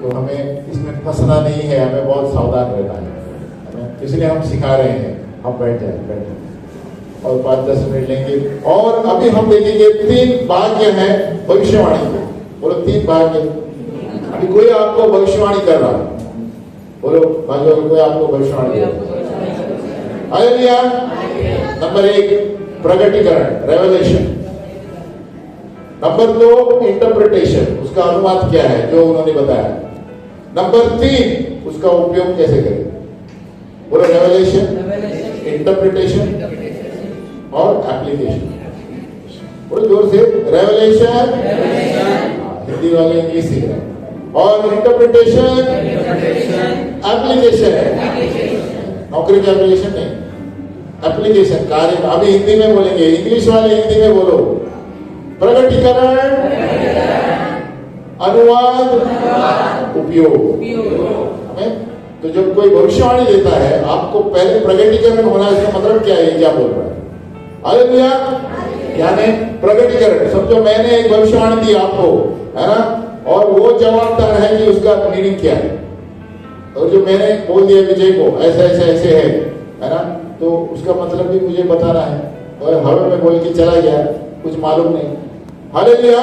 तो हमें इसमें फंसना नहीं है, हमें बहुत सावधान रहना है। इसलिए हम सिखा रहे हैं। हम बैठ जाए और 5-10 मिनट लेंगे। और अभी हम देखेंगे 3 भाग्य हैं भविष्यवाणी के। बोलो 3 भाग्य। अभी कोई आपको भविष्यवाणी कर रहा है, बोलो भाग्य, कोई आपको भविष्यवाणी कर रहा है। हालेलुया। नंबर 1 प्रगटीकरण, रेवलेशन। नंबर 2 इंटरप्रिटेशन, उसका अनुवाद क्या है जो उन्होंने बताया। नंबर 3 उसका उपयोग कैसे करें। बोलो रेवलेशन, इंटरप्रिटेशन और एप्लीकेशन। बोलो जोर से, रेवलेशन, हिंदी वाले इंग्लिश सीख रहे हैं, और इंटरप्रिटेशन, एप्लीकेशन। नौकरी की एप्लीकेशन नहीं, एप्लीकेशन कार्य। अभी हिंदी में बोलेंगे, इंग्लिश वाले हिंदी में बोलो। प्रगटीकरण, अनुवाद, उपयोग। तो जब कोई भविष्यवाणी देता है, आपको पहले प्रगटीकरण होना, इसका मतलब क्या है, क्या बोल रहा है। हालेलुया। यानी प्रगटीकरण, समझो मैंने एक भविष्यवाणी दी आपको, है ना, और वो जवाबदार है कि उसका मीनिंग क्या है। और जो मैंने बोल दिया विजय को ऐसे ऐसे ऐसे है ना, तो उसका मतलब भी मुझे बताना है। और हवा में बोल के चला गया, कुछ मालूम नहीं, हालेलुया।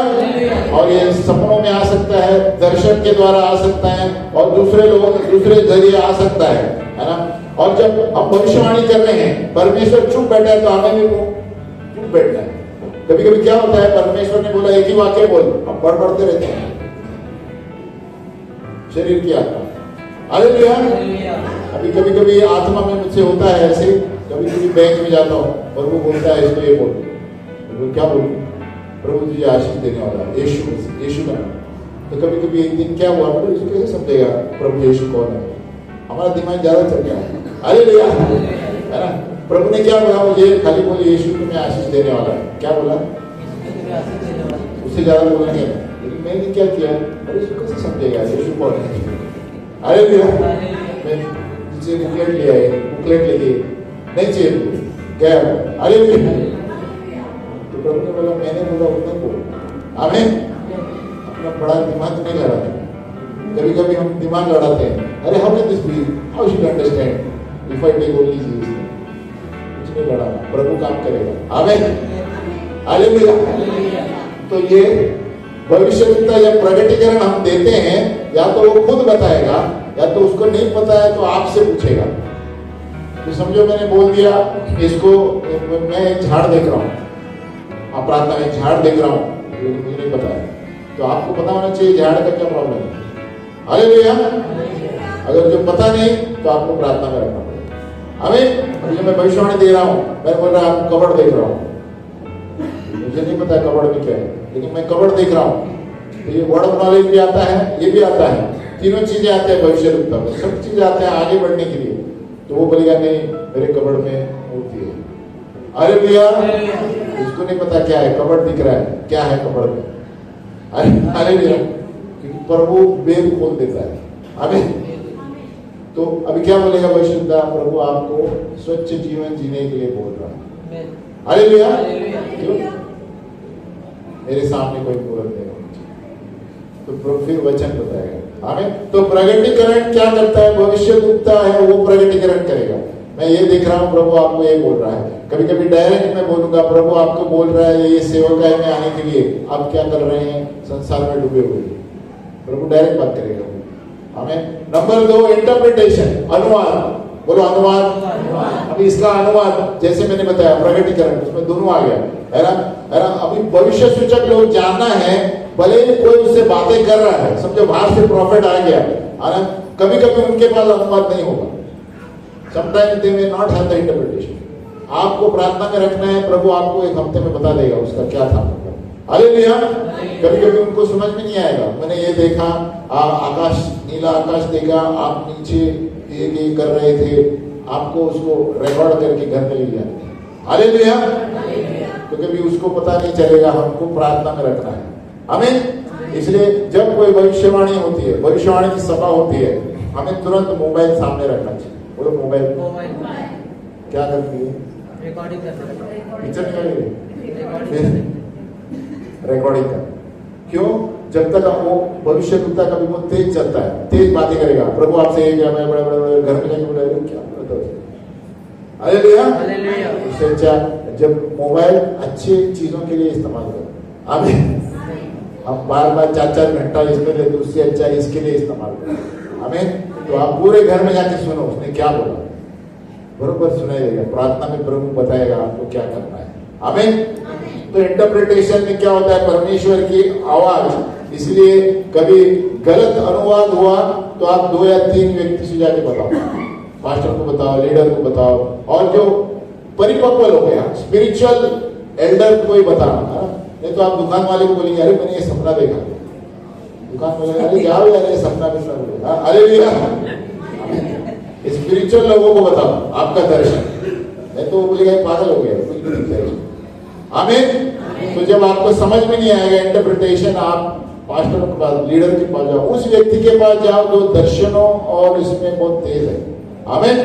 और ये सपनों में आ सकता है, दर्शन के द्वारा आ सकता है, और दूसरे लोग दूसरे जरिए आ सकता है ना। और जब हम भविष्यवाणी कर रहे हैं, परमेश्वर चुप बैठा है तो हमें भी वो चुप बैठना है। कभी कभी क्या होता है, परमेश्वर ने बोला एक ही वाक्य बोल, हम पढ़ते रहते हैं शरीर की आत्मा। हालेलुया। अभी कभी कभी आत्मा में मुझसे होता है ऐसे, कभी कभी बैंक में जाता हूँ और वो बोलता है इसको ये बोल, तो क्या बोलूं, प्रभु तुझे आशीष देने वाला है, यीशु का नाम। तो कभी कभी एक दिन क्या हुआ, तो इसको कैसे समझेगा प्रभु यीशु कौन है, हमारा दिमाग ज्यादा चल रहा है। हालेलुया, है ना। प्रभु ने क्या बोला, मुझे खाली बोले यीशु तुम्हें आशीष देने वाला है, क्या बोला, उससे ज्यादा बोला नहीं। लेकिन मैंने क्या किया, अरे इसको कैसे समझेगा यीशु कौन है। हालेलुया। मैं नीचे बुकलेट ले आए, बुकलेट लेके नहीं चाहिए क्या, हालेलुया। तो प्रभु ने बोला मैंने बोला उतना बोल, आमीन। अपना बड़ा दिमाग नहीं लड़ाते। कभी कभी हम दिमाग लड़ाते हैं, अरे how can this be, how should understand if I take only this. कुछ नहीं लड़ाना, प्रभु काम करेगा, आमीन, हालेलुया। तो ये भविष्यवक्ता या प्रगटीकरण हम देते हैं, या तो वो खुद बताएगा, या तो उसको नहीं पता है तो आपसे पूछेगा। तो समझो मैंने बोल दिया इसको, मैं एक झाड़ देख रहा हूँ, आप प्रार्थना में झाड़ देख रहा हूँ, लेकिन मुझे नहीं पता है, तो आपको पता होना चाहिए झाड़ का क्या प्रॉब्लम है। हालेलुया। अगर जो पता नहीं तो आपको प्रार्थना में रखना पड़ेगा, आमीन। मैं भविष्यवाणी दे रहा हूँ, मैं बोल रहा हूँ कबड़ देख रहा हूँ, मुझे नहीं पता कबड़ में क्या है, लेकिन मैं कबड़ देख रहा हूँ। तो ये वर्ड ऑफ नॉलेज भी आता है, ये भी आता है, तीनों चीजें आते हैं भविष्यवक्ता में, सब चीजें आते हैं आगे बढ़ने के लिए। तो वो बोलेगा नहीं मेरे कबड़ में मूर्ति है, हालेलुया। इसको नहीं पता क्या है, कबड़ दिख रहा है, क्या है कबड़ में, हालेलुया। प्रभु वेद खोल देता है, आमीन। तो अभी क्या बोलेगा भविष्यवक्ता, प्रभु आपको स्वच्छ जीवन जीने के लिए बोल रहा है, हालेलुया। क्यों, मेरे सामने कोई मूर्त नहीं होनी चाहिए, तो प्रभु फिर वचन बताएगा, आमीन। तो प्रगटीकरण क्या करता है, भविष्यवक्ता है वो प्रगटीकरण करेगा। मैं ये देख रहा हूँ प्रभु आपको ये बोल रहा है। कभी कभी डायरेक्ट मैं बोलूंगा, प्रभु आपको बोल रहा है ये सेवकाई में आने के लिए आप क्या कर रहे हैं, संसार में डूबे हुए। प्रभु डायरेक्ट बात करेगा, हमें। नंबर 2 इंटरप्रिटेशन, अनुवाद। बोलो अनुवाद। अभी इसका अनुवाद जैसे मैंने बताया प्रगटीकरण, उसमें दोनों आ गया, है ना। अभी भविष्य सूचक लोग जानना है, भले ही कोई उससे बातें कर रहा है, समझो बाहर से प्रॉफिट आ गया, है ना। कभी कभी उनके पास अनुवाद नहीं होगा, sometimes they may not have the interpretation. आपको प्रार्थना में रखना है, प्रभु आपको एक हफ्ते में बता देगा उसका क्या था, हालेलुया। कभी कभी उनको समझ में नहीं आएगा, मैंने ये देखा, आकाश, नीला आकाश देखा, आप नीचे ये कर रहे थे, आपको उसको रिकॉर्ड करके घर में ले जाना, हालेलुया। तो कभी उसको पता नहीं चलेगा, हमको प्रार्थना में रखना है, आमीन। इसलिए जब कोई भविष्यवाणी होती है, भविष्यवाणी की सभा होती है, हमें तुरंत मोबाइल सामने रखना चाहिए। बोलो मोबाइल क्या करती है, रिकॉर्डिंग पिक्चर रिकॉर्डिंग कर। क्यों, जब तक वो भविष्यवक्ता कभी वो तेज चलता है, तेज बातें करेगा, प्रभु आपसे ये क्या, मैं बड़े बड़े घर में जाके बोला क्या बोलता है, हालेलुया। उससे अच्छा जब मोबाइल अच्छी चीजों के लिए इस्तेमाल करो, आमीन। हम बार 4 घंटा इसमें लेते, उससे अच्छा इसके लिए इस्तेमाल करो, आमीन। तो आप पूरे घर में जाके सुनो उसने क्या बोला, बरोबर सुनाई देगा, प्रार्थना में प्रभु बताएगा आपको क्या करना है, आमीन। तो इंटरप्रिटेशन में क्या होता है, परमेश्वर की आवाज। इसलिए कभी गलत अनुवाद हुआ तो आप 2 या 3 व्यक्ति से जाके बताओ, पास्टर को बताओ, लीडर को बताओ, और जो परिपक्व हो गया स्पिरिचुअल एल्डर को ही बताना। नहीं तो आप दुकान वाले को बोलेंगे अरे मैंने ये सपना देखा, दुकान वाले अरे क्या हो यार ये सपना भी सब, हालेलुया। स्पिरिचुअल लोगों को बताओ आपका दर्शन, नहीं तो वो बोलेगा पागल हो गया, कुछ भी नहीं दर्शन, आमीन। तो जब आपको समझ में नहीं आएगा इंटरप्रिटेशन, आप पास्टर के पास, लीडर के पास जाओ, उस व्यक्ति के पास जाओ जो दर्शनों और इसमें बहुत तेज है, आमीन,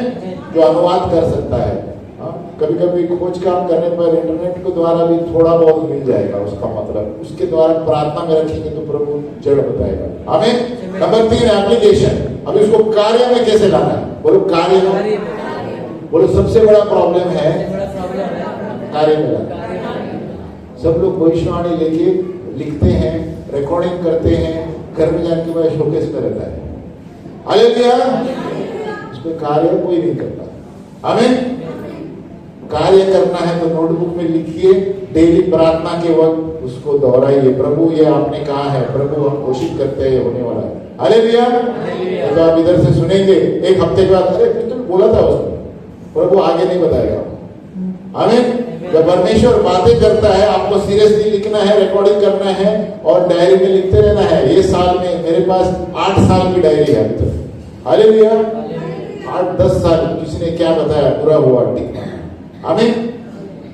जो अनुवाद कर सकता है। कभी कभी खोज काम करने पर इंटरनेट के द्वारा भी थोड़ा बहुत मिल जाएगा उसका मतलब, उसके द्वारा प्रार्थना में रखेंगे तो प्रभु जड़ बताएगा, आमीन। Number 3 application. अब इसको कार्य में कैसे लाना है, बोलो कार्य में। बोलो सबसे बड़ा प्रॉब्लम है कार्य में लाना। सब लोग भविष्यवाणी लेके लिखते हैं, रिकॉर्डिंग करते हैं, घर में जाने के बाद शोकेस में रहता है। हालेलुया। उस पे कार्य कोई नहीं करता। आमीन। कार्य करना है तो नोटबुक में लिखिए, डेली प्रार्थना के वक्त उसको दोहराइए, प्रभु ये आपने कहा है, प्रभु हम कोशिश करते हैं, होने वाला है। हालेलुया। तो आप इधर से सुनेंगे, एक हफ्ते के बाद अरे तुम बोला था उसने, प्रभु आगे नहीं बताएगा। आमीन। जब परमेश्वर बातें करता है, आपको सीरियसली लिखना है, रिकॉर्डिंग करना है और डायरी में लिखते रहना है। ये साल में मेरे पास 8 साल की डायरी है अभी तक। हालेलुया। 8-10 साल किसी ने क्या बताया पूरा हुआ टिकना। आमीन।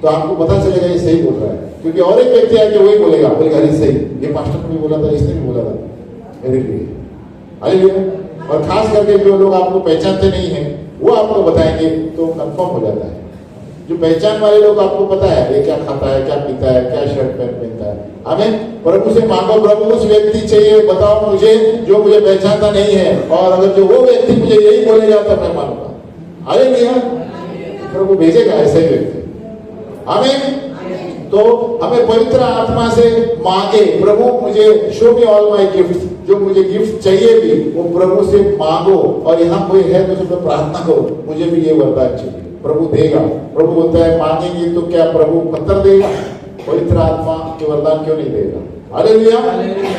तो आपको पता चलेगा ये सही बोल रहा है, क्योंकि और एक व्यक्ति आके वही बोलेगा, बोलेगा अरे सही, ये पास्टर ने भी बोला था, इसने भी बोला था मेरे लिए। हालेलुया। और खास करके जो लोग आपको पहचानते नहीं है वो आपको बताएंगे तो कंफर्म हो जाता है। जो पहचान वाले लोग आपको पता है ये क्या खाता है, क्या पीता है, क्या शर्ट पैंट पहनता है। आमीन। प्रभु से मांगो, प्रभु उस व्यक्ति चाहिए, बताओ मुझे जो मुझे पहचानता नहीं है, और अगर जो वो व्यक्ति मुझे यही बोलेगा तो मैं मानूंगा। हालेलुया। प्रभु भेजेगा ऐसे व्यक्ति। आमीन। तो हमें पवित्र आत्मा से मांगे, प्रभु मुझे show me all my gift, जो मुझे गिफ्ट चाहिए भी वो प्रभु से मांगो। और यहाँ कोई है तो सब प्रार्थना करो, मुझे भी ये वरदान चाहिए, प्रभु देगा। प्रभु बोलता है मांगेंगे तो क्या प्रभु पत्थर देगा? पवित्र आत्मा के वरदान क्यों नहीं देगा? हालेलुया।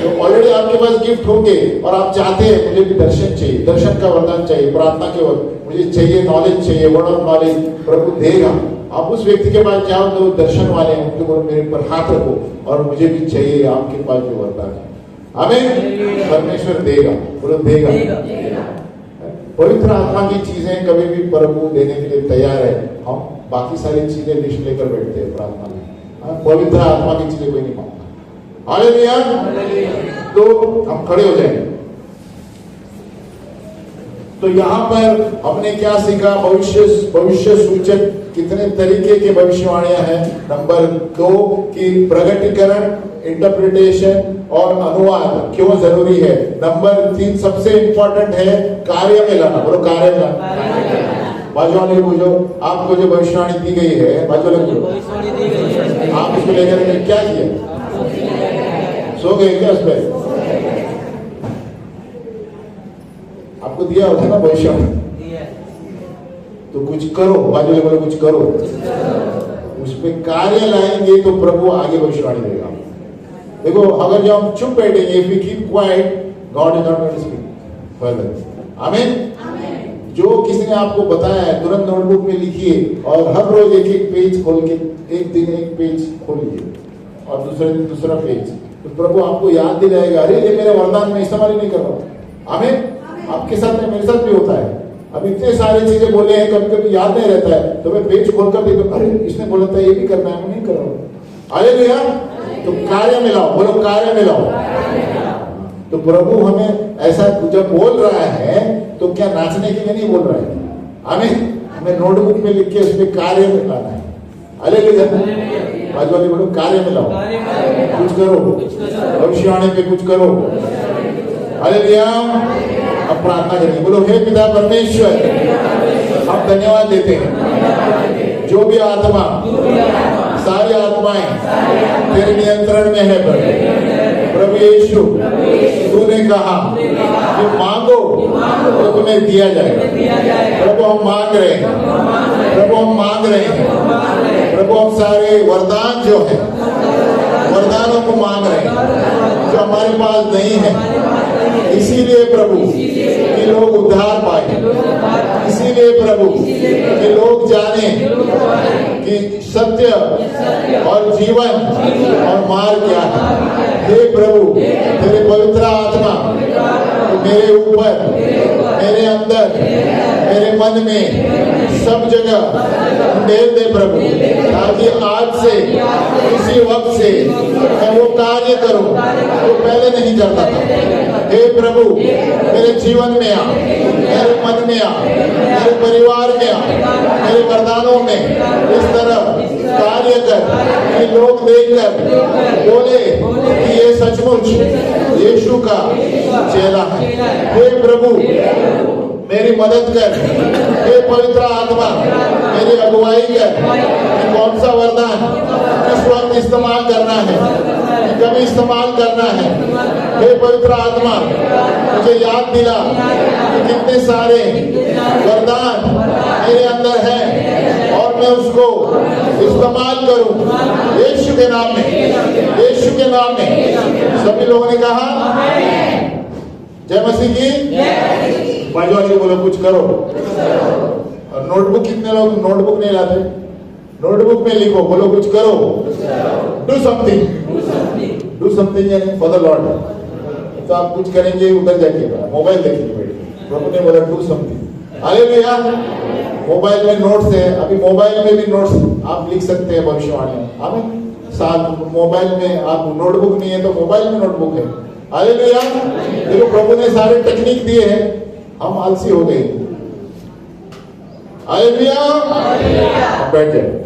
तो ऑलरेडी आपके पास गिफ्ट होंगे और आप चाहते हैं मुझे भी दर्शन चाहिए, दर्शन का वरदान चाहिए, प्रार्थना के वक्त मुझे चाहिए, नॉलेज चाहिए, वर्ड ऑफ नॉलेज, प्रभु देगा। आप उस व्यक्ति के पास जाओ जो दर्शन वाले हैं, उनके ऊपर मेरे पर हाथ रखो और मुझे भी चाहिए आपके पास जो वरदान है। आमीन। परमेश्वर देगा, बोलो देगा। पवित्र आत्मा की चीजें कभी भी प्रभु देने के लिए तैयार है। हम बाकी सारी चीजें लिस्ट लेकर बैठते हैं प्रार्थना में, पवित्र आत्मा की चीजें कोई नहीं मांगता। हालेलुया। तो हम खड़े हो जाएंगे। तो यहाँ पर हमने क्या सीखा? भविष्य सूचक कितने तरीके के भविष्यवाणियां हैं। नंबर 2 की प्रगटीकरण, इंटरप्रिटेशन और अनुवाद क्यों जरूरी है। नंबर 3 सबसे इंपॉर्टेंट है कार्य में लाना, बोलो कार्य में लाना। बाजू वाले को जो आपको जो भविष्यवाणी दी गई है, बाजू वाले को आप उसको लेकर के क्या किया? सो गए क्या उस पर? आपको दिया होता ना भविष्यवाणी, तो कुछ करो, बाजू वाले बोलो कुछ करो, उस पर कार्य लाएंगे तो प्रभु आगे भविष्यवाणी देगा। देखो अगर जो हम चुप बैठेंगे, if we keep quiet, God is not going to speak further. आमीन। जो किसी ने आपको बताया है तुरंत नोटबुक में लिखिए और हर रोज एक पेज खोल के, एक दिन एक पेज खोलिए और दूसरे दिन दूसरा पेज, तो प्रभु आपको याद दिलाएगा, अरे ये मेरे वरदान में इस्तेमाल ही नहीं कर रहा। आमीन। आपके साथ में, मेरे साथ भी होता है। अब इतने सारे चीजें बोले हैं, कभी कभी याद नहीं रहता है, तो मैं पेज खोलकर देखो, अरे इसने बोला था ये भी करना है, मैं नहीं कर रहा हूँ। हालेलुया। तो कार्य में लाओ, बोलो कार्य में लाओ। तो प्रभु हमें ऐसा जब बोल रहा है तो क्या नाचने के लिए नहीं बोल रहा है। आमीन। हमें नोटबुक में लिख के उसमें कार्य में लाना है। हालेलुया। बाजू वाले बोलो कार्य में लाओ, कुछ करो, भविष्यवाणी पे कुछ करो। हालेलुया। अब प्रार्थना करेंगे, बोलो हे पिता परमेश्वर, हम धन्यवाद देते हैं जो भी आत्मा, सारी आत्माएं तेरे नियंत्रण में है। प्रभु यीशु, तूने कहा कि मांगो तो तुम्हें दिया जाएगा। प्रभु हम मांग रहे हैं, प्रभु हम मांग रहे हैं, प्रभु हम सारे वरदान जो है, वरदानों को मांग रहे हैं जो हमारे पास नहीं है। इसीलिए प्रभु कि लोग उद्धार पाए, इसीलिए प्रभु कि लोग जाने कि सत्य और जीवन और मार्ग क्या है। हे प्रभु, तेरे पवित्र आत्मा मेरे ऊपर, मेरे अंदर, मेरे मन में, सब जगह ढेर दे प्रभु, ताकि आज से, इसी वक्त से मैं वो कार्य करूं जो पहले नहीं करता था। हे प्रभु, मेरे जीवन में आ, मेरे मन में आ, मेरे परिवार में आ, मेरे वरदानों में इस तरह कार्य कर कि लोग देखकर बोले कि ये सचमुच यीशु का चेला है। हे प्रभु, मेरी मदद कर। हे हे पवित्र आत्मा मेरी अगुवाई कर कि कौन सा वरदान किस वक्त इस्तेमाल करना है, कि कभी इस्तेमाल करना है। हे पवित्र आत्मा मुझे याद दिला कि कितने सारे वरदान मेरे अंदर हैं और मैं उसको इस्तेमाल करूं यीशु के नाम में, यीशु के नाम में। सभी लोगों ने कहा जय मसीह की। बाजू वाले को बोलो कुछ करो। और नोटबुक, कितने लोग नोटबुक नहीं लाते? नोटबुक में लिखो, बोलो कुछ करो। डू समथिंग, डू समथिंग यानी फॉर द लॉर्ड। तो आप कुछ करेंगे उधर जाके मोबाइल देखेंगे बैठ। प्रभु ने बोला डू समथिंग। हालेलुया। मोबाइल में नोट्स है, अभी मोबाइल में भी नोट्स आप लिख सकते हैं भविष्यवाणी। आमीन। साथ मोबाइल में आप नोटबुक नहीं है तो मोबाइल में नोटबुक है। हालेलुया। देखो प्रभु ने सारे टेक्निक दिए हैं, हम आलसी हो गए। हालेलुया। बैठ जाए।